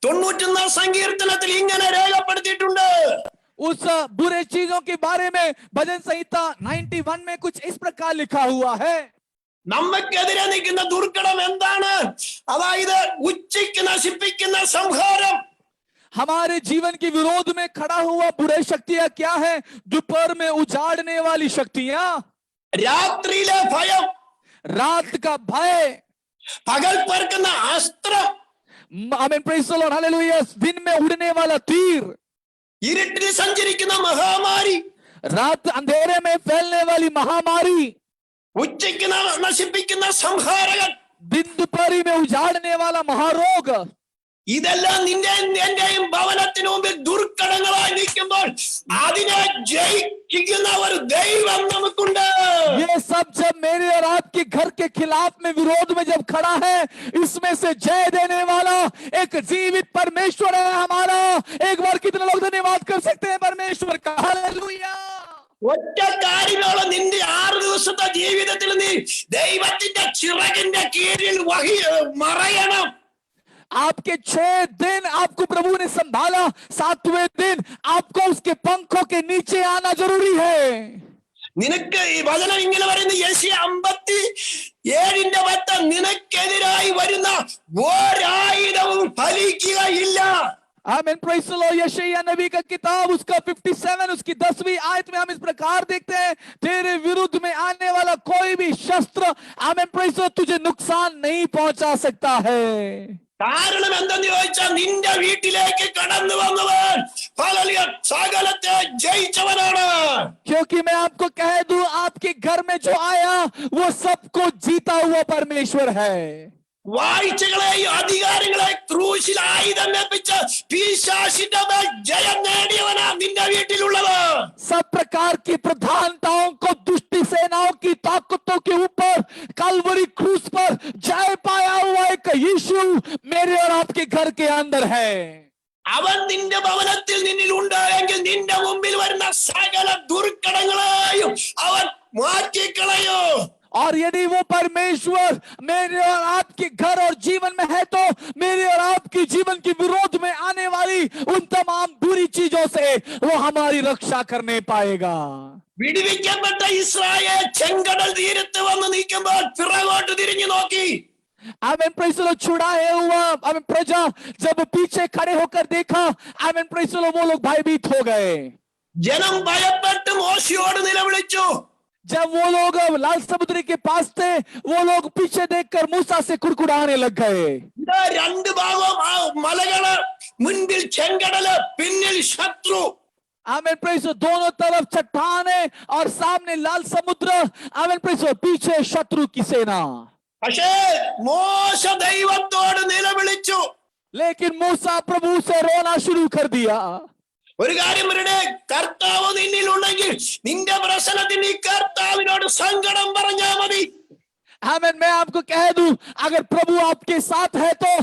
91 സങ്കീർത്തനത്തിൽ ഇങ്ങനെ രേഖപ്പെടുത്തിയിട്ടുണ്ട്. उस बुरे चीजों के बारे में भजन संहिता 91 में कुछ इस प्रकार लिखा हुआ है. നമുക്കെതിരെ നിൽക്കുന്ന ദുർഘടം എന്താണ്? അതായത് ഉച്ചയ്ക്ക് നശിപ്പിക്കുന്ന സംഹാരം. हमारे जीवन के विरोध में खड़ा हुआ बुरे शक्तियां क्या है? दोपहर में उजाड़ने वाली शक्तियां, രാത്രിയിലെ ഭയം, रात का भय, പകൽ പറക്കുന്ന അസ്ത്രം, आमीन प्रेज़ द लॉर्ड हालेलुया दिन में उड़ने वाला तीर, ഇരുട്ടിൽ സഞ്ചരിക്കുന്ന മഹാമാരി, रात अंधेरे में फैलने वाली महामारी, ഉച്ചയ്ക്ക് നശിപ്പിക്കുന്ന സംഹാരകൻ, दिन दोपहरी में उजाड़ने वाला महारोग. ഇതെല്ലാം നിന്റെ എന്റെയും ഭവനത്തിന് മുമ്പിൽ ദുർഘടങ്ങളായി നിൽക്കുമ്പോൾ അതിനെ ജയിക്കുന്ന ഒരു ദൈവം നമുക്കുണ്ട്. ये सब जब मेरे और आपके घर के खिलाफ में विरोध में जब खड़ा है, इसमें से जय देने वाला एक जीवित परमेश्वर है हमारा. एक बार कितने लोग धन्यवाद कर सकते हैं परमेश्वर का? हालेलुया. ഒറ്റ കാര്യങ്ങളോ നിന്റെ 6 ദിവസത്തെ ജീവിതത്തിൽ നീ ദൈവത്തിന്റെ ചിറകിന്റെ കീഴിൽ മറയണം. आपके 6 दिन आपको प्रभु ने संभाला, 7वें दिन आपको उसके पंखों के नीचे आना जरूरी है। നിനക്ക് ഈ വചനം ഇങ്ങനെ പറയുന്ന യെശയ്യാ 57:10 നിനക്കെതിരായി വരുന്ന ഒരായുധവും ഫലിക്കുകയില്ല. आमीन, प्रेज़ द लॉर्ड। यशायाह नबी का किताब उसका 57 उसकी 10वीं आयत में हम इस प्रकार देखते हैं, तेरे विरुद्ध में आने वाला कोई भी शस्त्र, आमीन, प्रेज़ द लॉर्ड, तुझे नुकसान नहीं पहुंचा सकता है। കാരണം എന്തെന്ന് ചോദിച്ചാൽ നിന്റെ വീട്ടിലേക്ക് കടന്നു വന്നവൻ ഹല്ലേലൂയ സകലത്തെ ജയിച്ചവനാണ്. क्योंकि मैं आपको कह दूं, आपके घर में जो आया वो सबको जीता हुआ परमेश्वर है। വാഴ്ചകളെയും അധികാരങ്ങളെ ക്രൂശിൽ ആയുധം ലഭിച്ച് പിശാചിന്റെ മേൽ ജയം നേടിയവനാ നിന്റെ വീട്ടിലുള്ളത്. सब प्रकार की प्रधानताओं को, दुष्ट सेनाओं की ताकतों के ऊपर कलवरी क्रूस पर जय पाया हुआ एक यीशु मेरे और आपके घर के अंदर है। അവൻ നിന്റെ ഭവനത്തിൽ നിന്നിൽ ഉണ്ടായെങ്കിൽ നിന്റെ മുമ്പിൽ വരുന്ന സകല ദുർഘടങ്ങളെയും അവൻ മാറ്റിക്കളയും. और यदि वो परमेश्वर मेरे और आपके घर और जीवन में है, तो मेरे और आपके जीवन के विरोध में आने वाली उन तमाम बुरी चीजों से वो हमारी रक्षा करने पाएगा। വിടുവിക്കപ്പെട്ട ഇസ്രായേൽ ചെങ്കടൽ തീരത്ത് വന്ന് നിൽക്കുമ്പോൾ പിറകോട്ട് തിരിഞ്ഞു നോക്കി. आमीन, प्रेज़ द लॉर्ड, छुड़ाया हुआ आमीन प्रजा जब पीछे खड़े होकर देखा, आमीन, प्रेज़ द लॉर्ड, वो लोग भयभीत हो गए। ജനം ഭയപ്പെട്ട് മോശയോട് നിലവിളിച്ചു. जब वो लोग लाल समुद्र के पास थे, वो लोग पीछे देखकर मूसा से कुड़कुड़ाने लग गए। ഇതാ രണ്ട് ഭാഗം ആ മലകള്, മുൻപിൽ ചെങ്കടല്, പിന്നിൽ ശത്രു. आमीन, प्रेज़ द लॉर्ड, दोनों तरफ चट्टाने और सामने लाल समुद्र, आमीन, प्रेज़ द लॉर्ड, पीछे शत्रु की सेना। പക്ഷേ മോശ ദൈവത്തോട് നിലവിളിച്ചു. लेकिन मूसा प्रभु से रोना शुरू कर दिया। ഒരു കാര്യം പറയട്ടെ, കർത്താവ് നിന്നിലുണ്ടെങ്കിൽ നിന്റെ പ്രശ്നത്തിന് ഈ കർത്താവിനോട് സങ്കടം പറഞ്ഞാൽ മതി. आमीन, मैं आपको कह दूं, अगर प्रभु आपके साथ है तो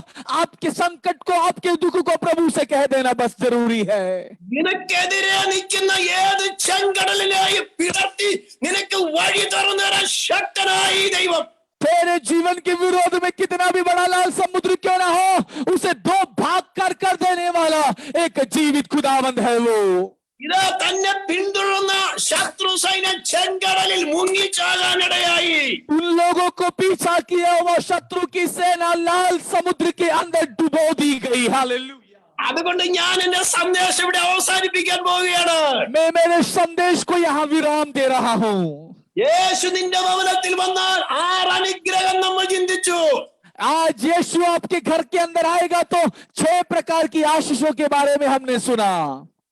आपके संकट को, आपके दुख को प्रभु से कह देना बस जरूरी है। നിനക്കെതിരെ നിൽക്കുന്ന ഏത് ചെങ്കടലിനെയും പിളർത്തി നിനക്ക് വഴി തുറന്നു തരാൻ ശക്തനായി ദൈവം. तेरे जीवन के विरोध में कितना भी बड़ा लाल समुद्र क्यों ना हो, उसे 2 भाग कर देने वाला एक जीवित खुदावंद है वो। ഇതാ തന്നെ പിന്തുടർന്ന ശത്രു സൈന്യം ചെങ്കടലിൽ മുങ്ങിച്ചാകാനിടയായി. उन लोगों को पीछा किया हुआ शत्रु की सेना लाल समुद्र के अंदर डुबो दी गई। हालेलुया। അതുകൊണ്ട് ഞാൻ എന്റെ സന്ദേശം ഇവിടെ അവസാനിപ്പിക്കാൻ പോവുകയാണ്. मैं मेरे संदेश को यहाँ विराम दे रहा हूँ। യേശു നിന്റെ ഭവനത്തിൽ വന്നാൽ 6 അനുഗ്രഹം നമ്മൾ ചിന്തിച്ചു. आज यीशु आपके घर के अंदर आएगा तो 6 प्रकार की आशीषों के बारे में हमने सुना।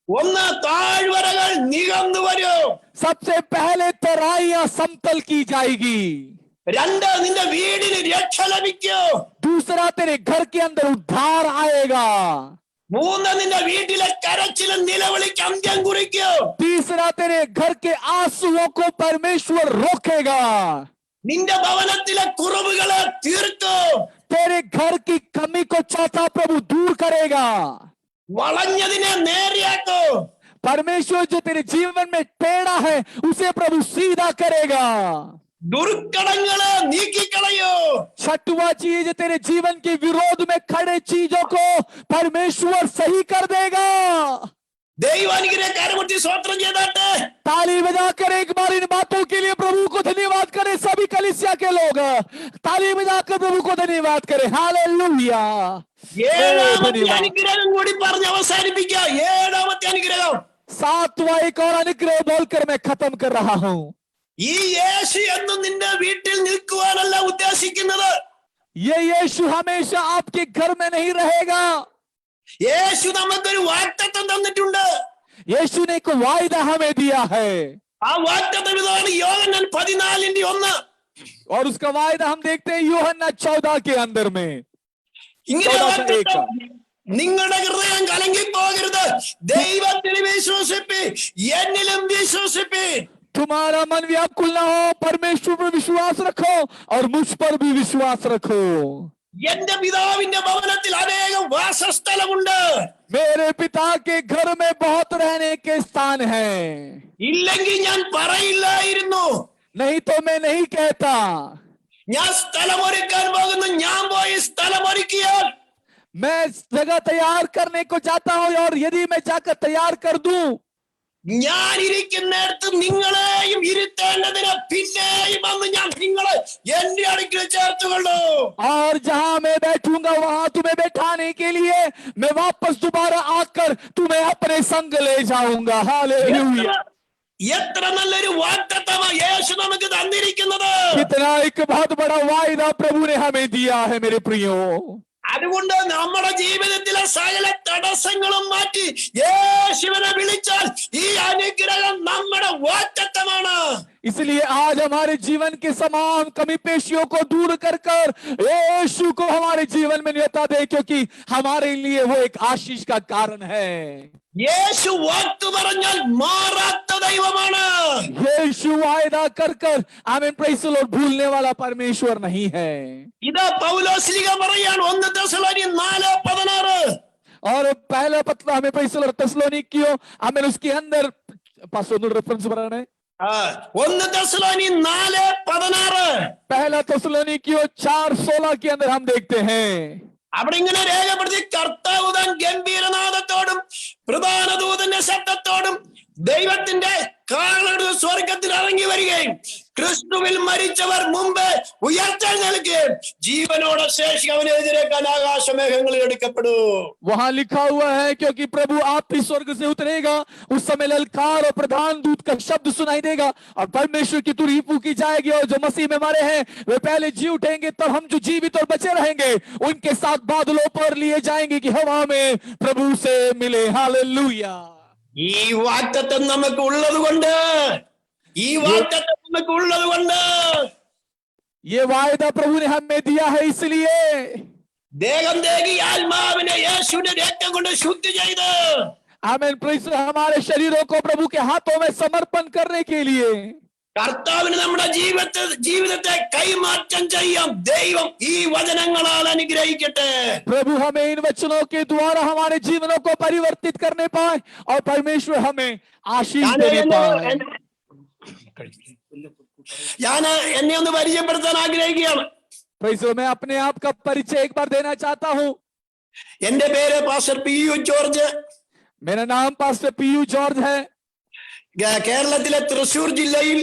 ഒന്ന്, താഴ്വരകൾ നികന്നു വരും. सबसे पहले तराइयां समतल की जाएगी। 2, നിന്റെ വീടിന് രക്ഷ ലഭിക്കും. दूसरा, तेरे घर के अंदर उद्धार आएगा। 3, നിന്റെ വീട്ടിലെ കരച്ചിലും നിലവിളിക്ക് അന്ത്യം കുറിക്കും. तीसरा, तेरे घर के आंसुओं को परमेश्वर रोकेगा। നിന്റെ ഭവനത്തിലെ കുറവുകളെ തീർക്കും. तेरे घर की कमी को चौथा प्रभु दूर करेगा। വളഞ്ഞതിനെ നേരെയാക്കും. परमेश्वर जो तेरे जीवन में टेढ़ा है उसे प्रभु सीधा करेगा। ദുർഘടങ്ങളെ നീക്കിക്കളയും. छठवां चीज, तेरे जीवन के विरोध में खड़े चीजों को परमेश्वर सही कर देगा। ദൈവാനുഗ്രഹ കരമുട്ടി സ്വോത്രം ചെയ്താട്ടെ. ताली बजाकर एक बार इन बातों के लिए प्रभु को धन्यवाद करें। सभी कलीसिया के लोग ताली बजाकर प्रभु को धन्यवाद करें। हालेलुया। 7ാമത്തെ അനുഗ്രഹം കൂടി പറഞ്ഞ് അവസാനിപ്പിക്കുക. 7ാമത്തെ അനുഗ്രഹം. 7वां एक और अनुग्रह बोलकर मैं खत्म कर रहा हूं। ഈ യേശു എന്നും നിന്റെ വീട്ടിൽ നിൽക്കുവാനല്ല ഉദ്ദേശിക്കുന്നത്. ये यीशु हमेशा आपके घर में नहीं रहेगा। യേശു നമുക്കൊരു വാഗ്ദത്തം തന്നിട്ടുണ്ട്. यीशु ने एक वायदा हमें दिया है, ആ വാഗ്ദത്തം ഇതാണ്. യോഹന്നാൻ 14:1. और उसका वायदा हम देखते हैं यूहन्ना 14 के अंदर में। ഇങ്ങനെ വാഗ്ദത്തം, നിങ്ങളുടെ ഹൃദയം കലങ്ങിപ്പോകരുത്. ദൈവത്തിൽ വിശ്വസിപ്പി, എന്നിലും വിശ്വസിപ്പി. तुम्हारा मन व्याकुल ना हो, परमेश्वर पर विश्वास रखो और मुझ पर भी विश्वास रखो। എന്റെ പിതാവിന്റെ ഭവനത്തിൽ അനേകം വാസസ്ഥലമുണ്ട്. मेरे पिता के घर में बहुत रहने के स्थान हैं। ഇല്ലെങ്കിൽ ഞാൻ പറയില്ലായിരുന്നു. नहीं तो मैं नहीं कहता। ഞാൻ സ്ഥലമൊരുക്കാൻ പോകുന്നു. ഞാൻ പോയി സ്ഥലമൊരുക്കിയാൽ मैं जगह तैयार करने को जाता हूं और यदि मैं जाकर तैयार कर दूं, ഞാൻ ഇരിക്കുന്നിടത്ത് നിങ്ങളെയും ഇരുത്തേണ്ടതിന് പിന്നെയും വന്ന് ഞാൻ നിങ്ങളെ എന്റെ അടുക്കൽ ചേർത്തുകൊള്ളൂ. और जहां मैं बैठूंगा वहां तुम्हें बैठाने के लिए मैं वापस दोबारा आकर तुम्हें अपने संग ले जाऊंगा. हालेलुया. എത്ര നല്ലൊരു വാഗ്ദത്തമാണ് യേശു നമുക്ക് തന്നിരിക്കുന്നത്. कितना एक बहुत बड़ा वायदा प्रभु ने हमें दिया है मेरे प्रियो. അതുകൊണ്ട് നമ്മുടെ ജീവിതത്തിലെ സകല തടസ്സങ്ങളും മാറ്റി യേശുവിനെ വിളിച്ചാൽ ഈ അനുഗ്രഹം നമ്മുടെ വാഗ്ദത്തമാണ്. इसलिए आज हमारे जीवन के समान कमी पेशियों को दूर कर कर यीशु को हमारे जीवन में नियता दे, क्योंकि हमारे लिए वो एक आशीष का कारण है. യേശു വാക്ക് പറഞ്ഞാൽ മാറാത്ത ദൈവമാണ്. यीशु वायदा कर कर आमीन प्रेज़ द लॉर्ड भूलने वाला परमेश्वर नहीं है. ഇത് പൗലോസ്ലീഹ പറയാൻ 1 തെസ്സലോനിയ 4:16. और पहला पत्र हमें प्रेज़ द लॉर्ड തെസ്സലോനിക്കയോ आमीन उसके अंदर पास रेफरेंस പറയണേ. 1 തെസ്സലോനിയ 4:16 पहला തെസ്സലോനിക്കയോ 4:16 के अंदर हम देखते हैं. അവിടെ ഇങ്ങനെ രേഖപ്പെടുത്തി, കർത്താവ് താൻ ഗംഭീരനാദത്തോടും പ്രധാന ദൂതന്റെ ശബ്ദത്തോടും ദൈവത്തിന്റെ കാഹളത്തിൽ സ്വർഗത്തിൽ ഇറങ്ങി വരികയും ക്രിസ്തുവിൽ മരിച്ചവർ മുമ്പ് ഉയർത്തെഴുന്നേൽക്കുകയും ജീവനോടെ ശേഷി അവനെതിരേക്കാൻ ആകാശമേഘങ്ങളിൽ എടുക്കപ്പെടൂ. वहां लिखा हुआ है क्योंकि प्रभु आप भी स्वर्ग से उतरेगा, उस समय ललकार और प्रधान दूत का शब्द सुनाई देगा और परमेश्वर की तुरही फूंकी जाएगी और जो मसीह में मरे हैं वे पहले जी उठेंगे, तब हम जो जीवित और बचे रहेंगे उनके साथ बादलों पर लिए जाएंगे कि हवा में प्रभु से मिले. हालेलुया. ഈ വാഗ്ദത്തം നമുക്ക് ഉള്ളത് കൊണ്ട് ये वायदा प्रभु ने हमें दिया है, इसलिए ദേഹം ദേഹി ആത്മാവിനെ യേശുവിന്റെ രക്തം കൊണ്ട് ശുദ്ധി ചെയ്ത് आमीन प्रेज़ हमारे शरीरों को प्रभु के हाथों में समर्पण करने के लिए കർത്താവിന് നമ്മുടെ ജീവിതത്തെ കൈമാറ്റം ചെയ്യാം. ദൈവം ഈ വചനങ്ങളാൽ അനുഗ്രഹിക്കട്ടെ. प्रभु हमें इन वचनों के द्वारा हमारे जीवनों को परिवर्तित करने पाए और परमेश्वर हमें आशीष देने पाए. ഞാൻ എന്നെ ഒന്ന് പരിചയപ്പെടുത്താൻ ആഗ്രഹിക്കുകയാണ്. प्रेज़ मैं अपने आप का परिचय एक बार देना चाहता हूं. എന്റെ പേര് പാസ്റ്റർ പി.യു. ജോർജ്. मेरा नाम पास्टर पीयू जॉर्ज है. കേരളത്തിലെ തൃശൂർ ജില്ലയിൽ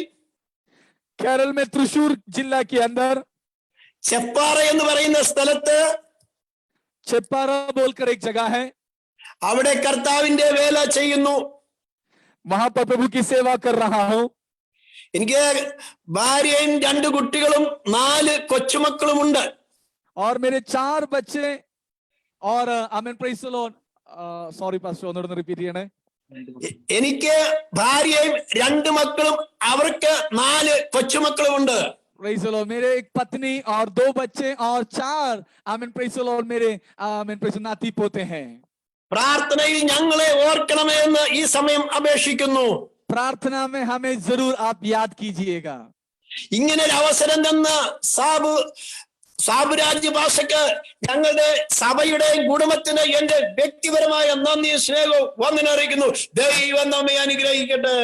केरल में त्रिशूर जिला के अंदर ചെപ്പാറ എന്ന് പറയുന്ന സ്ഥലത്ത് ചെപ്പാറ बोलकर एक जगह है, അവിടെ കർത്താവിന്റെ വേല ചെയ്യുന്നു. वहां पर प्रभु की सेवा कर रहा हूं. എനിക്ക് ഭാര്യയും 2 കുട്ടികളും 4 കൊച്ചുമക്കളുമുണ്ട്. और मेरे 4 बच्चे और आमीन praise the Lord. Sorry pastor ഒന്നുകൂടെ റിപ്പീറ്റ് ചെയ്യണേ. എനിക്ക് ഭാര്യയും 2 മക്കളും അവർക്ക് 4 കൊച്ചുമക്കളുമുണ്ട്. Praise the Lord. मेरे एक पत्नी और 2 बच्चे और 4 आमीन प्रेज़ द लॉर्ड मेरे आमीन प्रेज़ नाती पोते हैं. പ്രാർത്ഥനയിൽ ഞങ്ങളെ ഓർക്കണമേ എന്ന് ഈ സമയം അപേക്ഷിക്കുന്നു. प्रार्थना में हमें जरूर आप याद कीजिएगा. ഇങ്ങനെ ഒരു അവസരം തന്ന സാബുരാജ് ഭാഷയ്ക്ക് ഞങ്ങളുടെ സഭയുടെയും കുടുംബത്തിന് എന്റെ വ്യക്തിപരമായ നന്ദി സ്നേഹവും വന്ദനം അറിയിക്കുന്നു. ദൈവം നമ്മെ അനുഗ്രഹിക്കട്ടെ.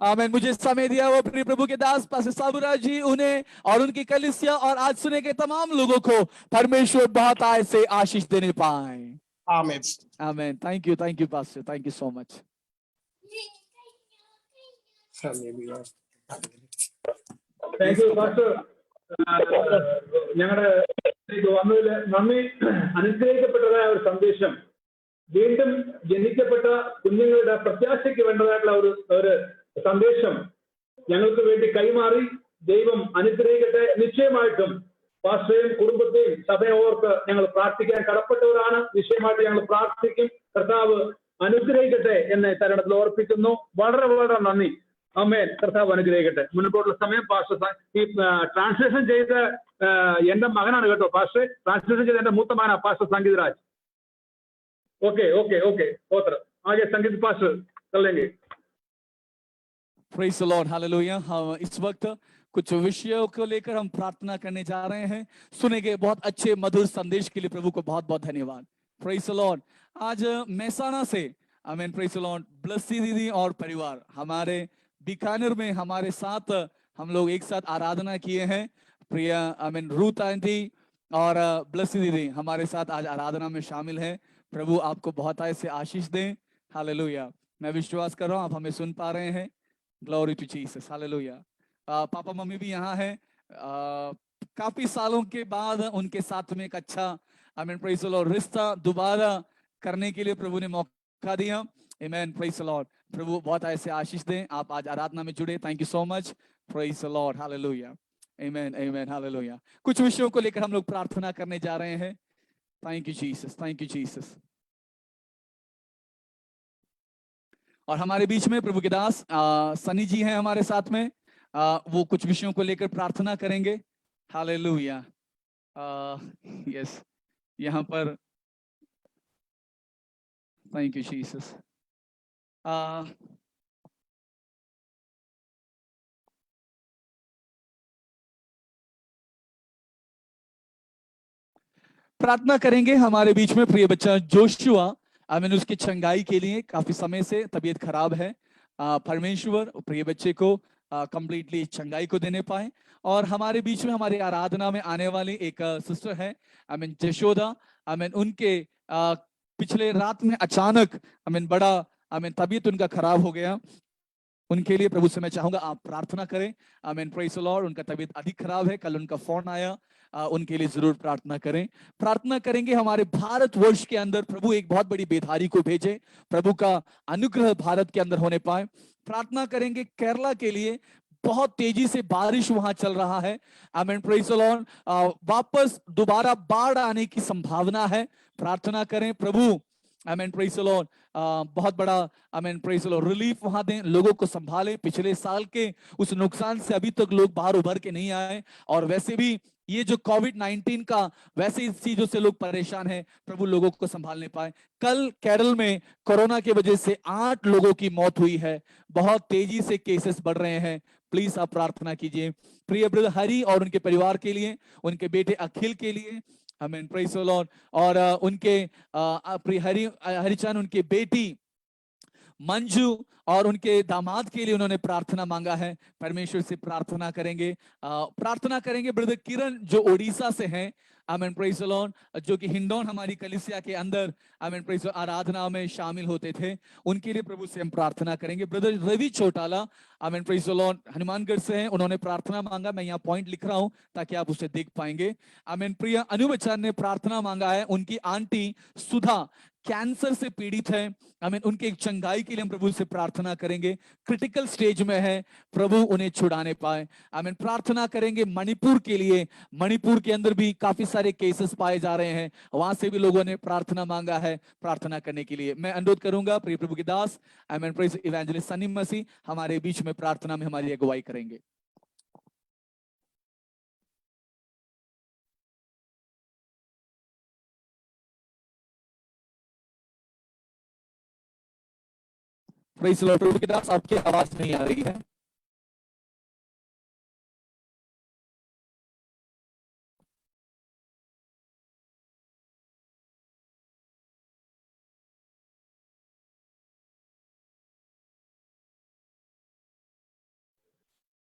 आमीन. मुझे समय दिया वो प्रिय प्रभु के दास पास्टर साबुराज जी, उन्हें और उनकी कलीसिया और आज सुने के तमाम लोगों को परमेश्वर बहुत आय से आशीष देने पाए. ആമേൻ. आमीन. Thank you pastor. Thank you so much. Thank you pastor. ഞങ്ങളുടെ വന്നതിൽ നന്ദി. അനുഗ്രഹിക്കപ്പെട്ടതായ ഒരു സന്ദേശം, വീണ്ടും ജനിക്കപ്പെട്ട കുഞ്ഞുങ്ങളുടെ പ്രത്യാശയ്ക്ക് വേണ്ടതായിട്ടുള്ള ഒരു സന്ദേശം ഞങ്ങൾക്ക് വേണ്ടി കൈമാറി. ദൈവം അനുഗ്രഹിക്കട്ടെ. നിശ്ചയമായിട്ടും പാസ്റ്ററേയും കുടുംബത്തെയും സഭയെ ഓർത്ത് ഞങ്ങൾ പ്രാർത്ഥിക്കാൻ കടപ്പെട്ടവരാണ്. നിശ്ചയമായിട്ട് ഞങ്ങൾ പ്രാർത്ഥിക്കും. കർത്താവ് അനുഗ്രഹിക്കട്ടെ എന്ന് തരണത്തിൽ ഓർപ്പിക്കുന്നു. വളരെ വളരെ നന്ദി. ആമേൻ. കർത്താവ് അനുഗ്രഹിക്കട്ടെ. മുൻപോട്ടുള്ള സമയം പാസ്റ്റർ ഈ ട്രാൻസ്ലേഷൻ ചെയ്ത എന്റെ മകനാണ് കേട്ടോ പാസ്റ്റർ. ട്രാൻസ്ലേഷൻ ചെയ്ത എന്റെ മൂത്ത മകനാണ് പാസ്റ്റർ സംഗീതരാജ്. ओके ओके ओके होता आगे संगीत पास कर लेंगे. Praise the Lord. हालेलुया. हम इस वक्त कुछ विषयों को लेकर हम प्रार्थना करने जा रहे हैं. सुने गए बहुत अच्छे मधुर संदेश के लिए प्रभु को बहुत बहुत धन्यवाद. Praise the Lord. आज मेहसाना से आमीन प्रेज़ द लॉर्ड ब्लसी दीदी और परिवार हमारे बीकानेर में हमारे साथ हम लोग एक साथ आराधना किए हैं. प्रिया आमीन रूथ आंटी और ब्लेसी दीदी हमारे साथ आज आराधना में शामिल है। प्रभु आपको बहुत ऐसे आशीष दें। हालेलुया। मैं विश्वास कर रहा हूँ आप हमें सुन पा रहे हैं। Glory to Jesus. Hallelujah. Papa mummy भी यहाँ है। काफी सालों के बाद उनके साथ में एक अच्छा आमीन प्रेज द लॉर्ड रिश्ता दोबारा करने के लिए प्रभु ने मौका दिया। आमीन प्रेज द लॉर्ड। प्रभु बहुत ऐसे आशीष दें। आप आज आराधना में जुड़े, thank you so much. Praise the Lord. Hallelujah. आमीन आमीन हालेलुया। कुछ विषयों को लेकर हम लोग प्रार्थना करने जा रहे हैं। Thank you Jesus, thank you Jesus. और हमारे बीच में प्रभु के दास सनी जी हैं हमारे साथ में। वो कुछ विषयों को लेकर प्रार्थना करेंगे। हालेलुया। यस, यहाँ पर थैंक यू जीसस। प्रार्थना करेंगे हमारे बीच में प्रिय बच्चा जोशुआ। मैंने उसकी चंगाई के लिए काफी समय से तबीयत खराब है। परमेश्वर प्रिय बच्चे को कंप्लीटली चंगाई को देने पाए। और हमारे बीच में हमारी आराधना में आने वाली एक सिस्टर है जशोदा। उनके पिछले रात में अचानक बड़ा तबीयत उनका खराब हो गया। उनके लिए प्रभु से मैं चाहूंगा आप प्रार्थना करें। आमीन प्रेज द लॉर्ड। उनका तबीयत अधिक खराब है, कल उनका फोन आया। उनके लिए जरूर प्रार्थना करें। प्रार्थना करेंगे हमारे भारतवर्ष के अंदर प्रभु एक बहुत बड़ी बेदारी को भेजे, प्रभु का अनुग्रह भारत के अंदर होने पाए। प्रार्थना करेंगे केरला के लिए, बहुत तेजी से बारिश वहां चल रहा है। आमीन प्रेज द लॉर्ड। वापस दोबारा बाढ़ आने की संभावना है। प्रार्थना करें प्रभु आमीन प्रेज द लॉर्ड बहुत बड़ा आमीन प्रेज द लॉर्ड रिलीफ वहां दें, लोगों को संभाले। पिछले साल के उस नुकसान से अभी तक लोग बाहर उभर के नहीं आए। और वैसे भी ये जो कोविड-19 का वैसे इस चीजों से लोग परेशान हैं, प्रभु लोगों को संभालने पाए। कल केरल में कोरोना की वजह से 8 लोगों की मौत हुई है। बहुत तेजी से केसेस बढ़ रहे हैं। प्लीज आप प्रार्थना कीजिए प्रिय ब्रदर हरि और उनके परिवार के लिए, उनके बेटे अखिल के लिए। आमीन प्रेज द लॉर्ड। और उनके प्रिय हरिचंद, उनकी बेटी मंजू और उनके दामाद के लिए उन्होंने प्रार्थना मांगा है। परमेश्वर से प्रार्थना करेंगे। प्रार्थना करेंगे ब्रदर किरण जो ओडिशा से हैं। आमीन प्रेज द लॉर्ड, जो कि हिंडौन हमारी कलीसिया के अंदर आमीन प्रेज द लॉर्ड आराधना में शामिल होते थे। उनके लिए प्रभु से हम प्रार्थना करेंगे। ब्रदर रवि चौटाला आमीन प्रेज द लॉर्ड हनुमानगढ़ से हैं, उन्होंने प्रार्थना मांगा। मैं यहाँ पॉइंट लिख रहा हूं ताकि आप उसे देख पाएंगे। आमीन प्रिय अनुबचन ने प्रार्थना मांगा है। उनकी आंटी सुधा कैंसर से पीड़ित है। आमीन उनके चंगाई के लिए हम प्रभु से प्रार्थना करेंगे। क्रिटिकल स्टेज में है, प्रभु उन्हें छुड़ाने पाए। आमीन प्रार्थना करेंगे मणिपुर के लिए। मणिपुर के अंदर भी काफी सारे केसेस पाए जा रहे हैं, वहां से भी लोगों ने प्रार्थना मांगा है। प्रार्थना करने के लिए मैं अनुरोध करूंगा प्रिय प्रभु के दास आमीन प्रेज इवेंजलिस्ट सनी मसीह हमारे बीच में प्रार्थना में हमारी अगुवाई करेंगे। Praise the Lord. प्रभु के दास आपकी आवाज नहीं आ रही है।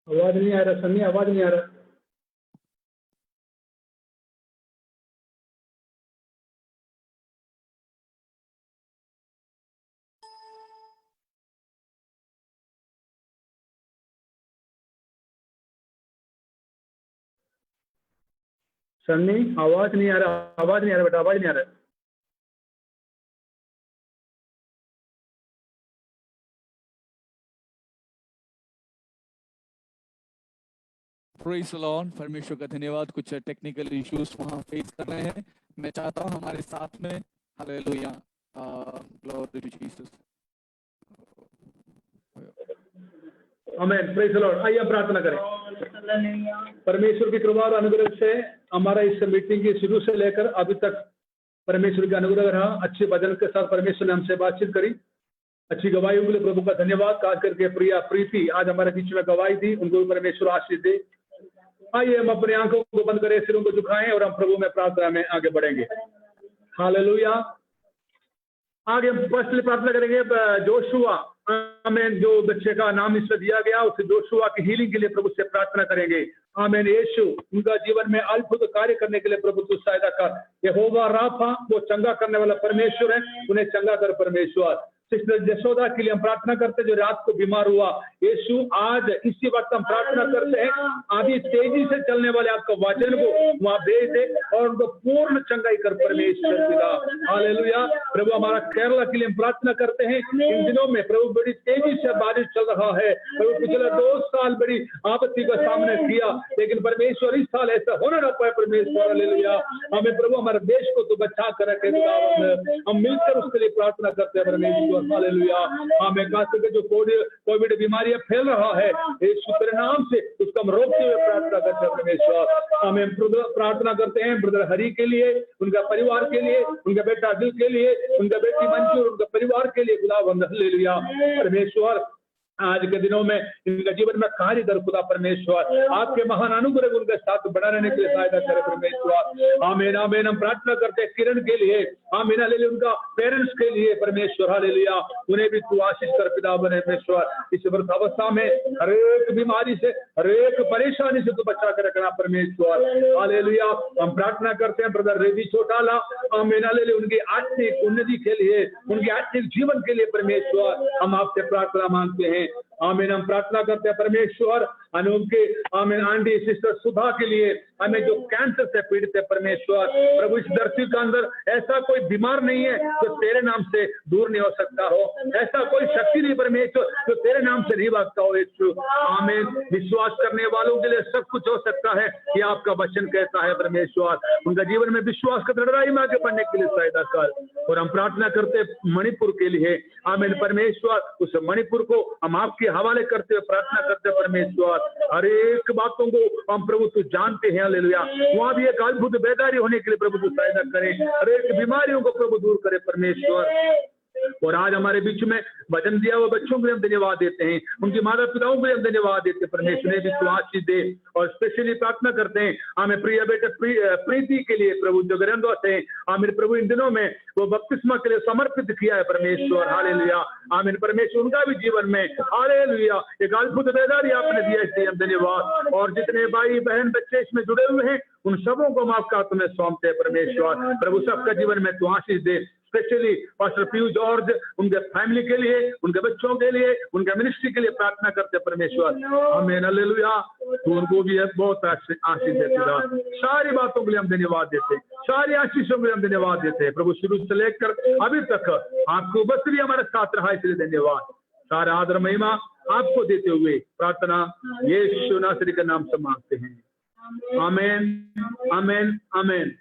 आवाज नहीं आ रहा सन्नी, आवाज नहीं आ रहा। सन्नी आवाज नहीं आ रहा, आवाज नहीं आ रहा बेटा, आवाज नहीं आ रहा। Praise the Lord. परमेश्वर का धन्यवाद। कुछ टेक्निकल इश्यूज वहां फेस कर रहे हैं। मैं चाहता हूं हमारे साथ में हालेलुया ग्लोरी टू जीसस। आमीन प्रेज द लॉर्ड। आइए प्रार्थना करें। परमेश्वर की कृपा और अनुग्रह से हमारा इस मीटिंग की शुरू से लेकर अभी तक परमेश्वर का अनुग्रह रहा। अच्छे वचन के साथ परमेश्वर ने हमसे बातचीत करी। अच्छी गवाही के लिए प्रभु का धन्यवाद। खास करके प्रिया प्रीति आज हमारे बीच में गवाही दी, उनको भी परमेश्वर आशीष दे। आइए हम अपनी आंखों को बंद करें, सिरों को झुकाएं और हम प्रभु में प्रार्थना में आगे बढ़ेंगे। हालेलुया। आगे हम फर्स्ट प्रार्थना करेंगे जोशुआ। आमीन। जो बच्चे का नाम इसमें दिया गया उसे जोशुआ की हीलिंग के लिए प्रभु से प्रार्थना करेंगे। आमीन। यीशु उनका जीवन में अद्भुत कार्य करने के लिए प्रभु तू सहायता कर। यहोवा राफा, वो चंगा करने वाला परमेश्वर है, उन्हें चंगा कर परमेश्वर। सिस्टर जसोदा के लिए हम प्रार्थना करते हैं जो रात को बीमार हुआ। यीशु आज इसी वक्त हम प्रार्थना करते हैं, अभी तेजी से चलने वाले आपका वचन को वहां भेज दे और उनको पूर्ण चंगाई कर परमेश्वर पिता। हालेलुया। प्रभु हमारा केरला के लिए हम प्रार्थना करते हैं, इन दिनों में प्रभु बड़ी तेजी से बारिश चल रहा है। प्रभु पिछले 2 साल बड़ी आपत्ति का सामना किया, लेकिन परमेश्वर इस साल ऐसा होना ना पाए परमेश्वर। हालेलुया। हमें प्रभु हमारे देश को तो बचा कर रखे, हम मिलकर उसके लिए प्रार्थना करते हैं परमेश्वर। हालेलुया। हमें खास करके जो कोविड बीमारियां फैल रहा है, यीशु तेरे नाम से उसका हम रोकते हुए प्रार्थना करते हैं परमेश्वर। हमें प्रार्थना करते हैं ब्रदर हरि के लिए, उनका परिवार के लिए, उनका बेटा दिल के लिए, उनका बेटी मंजूर, उनका परिवार के लिए खुदावंद। हालेलुया। परमेश्वर आज के दिनों में इनका जीवन में कार्य कर खुदा परमेश्वर, आपके महान अनुग्रह उनके साथ बना रहने के लिए सहायता करे परमेश्वर। आमीन आमीन। हम प्रार्थना करते हैं किरण के लिए, आमीन हालेलुया, उनका पेरेंट्स के लिए परमेश्वर। हालेलुया। उन्हें भी तू आशीष कर पिता परमेश्वर। इस वृद्धावस्था में हर एक बीमारी से, हर एक परेशानी से तू बचा कर रखना परमेश्वर। हालेलुया। हम प्रार्थना करते हैं ब्रदर रेवी चौटाला, आमीन हालेलुया, उनकी आत्मिक उन्नति के लिए, उनके आत्मिक जीवन के लिए परमेश्वर हम आपसे प्रार्थना मांगते हैं। आमीन। हम प्रार्थना करते हैं परमेश्वर उनके आमीन आंटी सिस्टर सुधा के लिए, हमें जो कैंसर से पीड़ित है परमेश्वर। प्रभु इस धरती के अंदर ऐसा कोई बीमार नहीं है जो तेरे नाम से दूर नहीं हो सकता हो, ऐसा कोई शक्ति नहीं परमेश्वर जो तेरे नाम से नहीं भागता हो यीशु। आमीन। विश्वास करने वालों के लिए सब कुछ हो सकता है, ये आपका वचन कहता है परमेश्वर। उनका जीवन में विश्वास का लड़ाई में आगे बढ़ने के लिए सहायता कर। और हम प्रार्थना करते हैं मणिपुर के लिए, आमीन परमेश्वर, उस मणिपुर को हम आपके हवाले करते हुए प्रार्थना करते हैं परमेश्वर। हर एक बातों को हम प्रभु तू जानते हैं। हालेलुया। वहां भी एक अद्भुत बेदारी होने के लिए प्रभु तू सहायता करे, हर एक बीमारियों को प्रभु दूर करे परमेश्वर। और आज हमारे बीच में वचन दिया हुआ बच्चों को हम धन्यवाद देते हैं, उनके माता पिताओं को हम धन्यवाद देते हैं परमेश्वर ने भी तू आशीष दे। और स्पेशली प्रार्थना करते हैं हमें प्रिय बेटे प्रीति के लिए प्रभु जो ग्रंथवास है, आमिर प्रभु इन दिनों में वो बपतिस्मा के लिए समर्पित किया है परमेश्वर। हालेलुया। आमीन परमेश्वर, उनका भी जीवन में हालेलुया एक अद्भुत बेदारी आपने दिया, इसलिए हम धन्यवाद। और जितने भाई बहन बच्चे इसमें जुड़े हुए हैं उन सबों को हम आपका तुम्हें सौंपते हैं परमेश्वर। प्रभु सबका जीवन में तू आशीष दे। स्पेशली पास्टर पीयू जॉर्ज, उनके फैमिली के लिए, उनके बच्चों के लिए, उनके मिनिस्ट्री के लिए प्रार्थना करते परमेश्वर। आमीन हालेलुया। तू उनको भी बहुत आशीष देगा। सारी बातों के लिए हम धन्यवाद देते, सारी आशीषों के लिए हम धन्यवाद देते हैं प्रभु। शुरू से लेकर अभी तक आपको बस भी हमारे साथ रहा, इसलिए धन्यवाद। सारा आदर महिमा आपको देते हुए प्रार्थना यीशु नासरी के नाम से मांगते हैं। आमीन आमीन आमीन।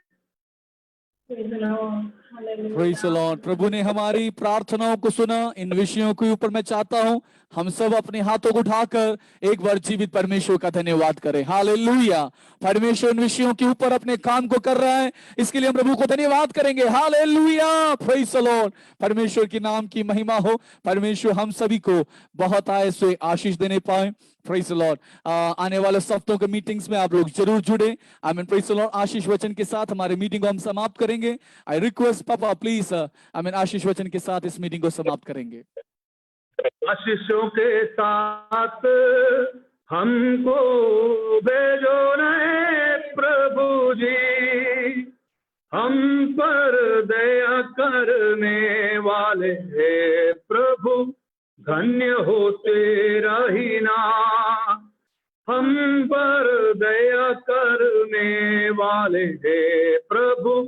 Praise the Lord। प्रभु ने हमारी प्रार्थनाओं को सुना। इन विषयों के ऊपर मैं चाहता हूं हम सब अपने हाथों को उठाकर एक बार जीवित परमेश्वर का धन्यवाद करें। हालेलुया। परमेश्वर इन विषयों के ऊपर अपने काम को कर रहा है, इसके लिए हम प्रभु को धन्यवाद करेंगे। हालेलुया। Praise the Lord. परमेश्वर के नाम की महिमा हो। परमेश्वर हम सभी को बहुत आय से आशीष देने पाए। Praise the Lord. आने वाले हफ्तों के मीटिंग्स में आप लोग जरूर जुड़े। आमीन। Praise the Lord. आशीष वचन के साथ हमारे मीटिंग को हम समाप्त करेंगे। आई रिक्वेस्ट पापा प्लीज आमीन आशीष वचन के साथ इस मीटिंग को समाप्त करेंगे। आशीषों के साथ हमको भेजो नए प्रभु जी, हम पर दया करने वाले हे प्रभु, धन्य हो तेरा ही नाम। हम पर दया करने वाले हे प्रभु,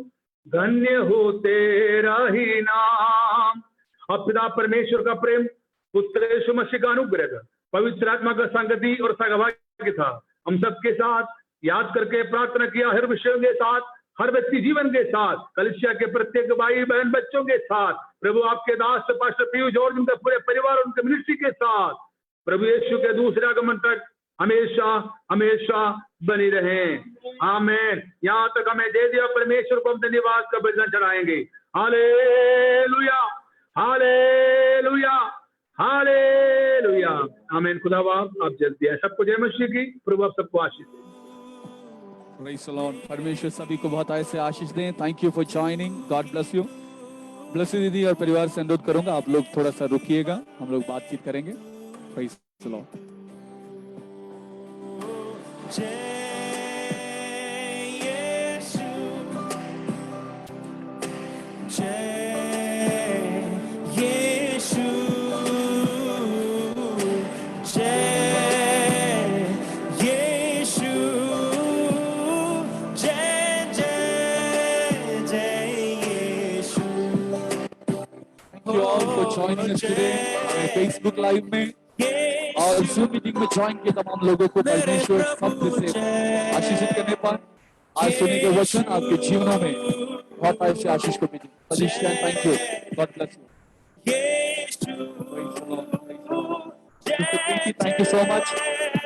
धन्य हो तेरा ही नाम। अब पिता परमेश्वर का प्रेम, पुत्र यीशु मसीह का अनुग्रह, पवित्र आत्मा का संगति और सहभागी था हम सबके साथ। याद करके प्रार्थना किया हर विषयों के साथ, हर व्यक्ति जीवन के साथ, कलीसिया के प्रत्येक भाई बहन बच्चों के साथ, प्रभु आपके दास पास्टर पीयू जॉर्ज, उनके पूरे परिवार, उनके मिनिस्ट्री के साथ, प्रभु यीशु के दूसरे आगमन तक हमेशा हमेशा बनी रहे। आमीन। यहाँ तक हमें दे दिया परमेश्वर को हम धन्यवाद का बलिदान चढ़ाएंगे। Hallelujah hallelujah hallelujah. आमीन। खुदावा आप जल्दी है। सबको जय मसीह की। प्रभु आप सबको आशीष दे। Praise the Lord. परमेश्वर सभी को बहुत आय से आशीष दें। Thank you for joining. God bless you. Blessy दीदी और परिवार से अनुरोध करूंगा आप लोग थोड़ा सा रुकिएगा, हम लोग बातचीत करेंगे। Praise the Lord. joining us today Facebook live में और Zoom मीटिंग में ज्वाइन किए तमाम लोगों को परमेश्वर शब्द से आशीषित करने पर आज सुने के वचन आपके जीवनों में बहुत ऐसे आशीष को मिले। Thank you, God bless you. Thank you so much.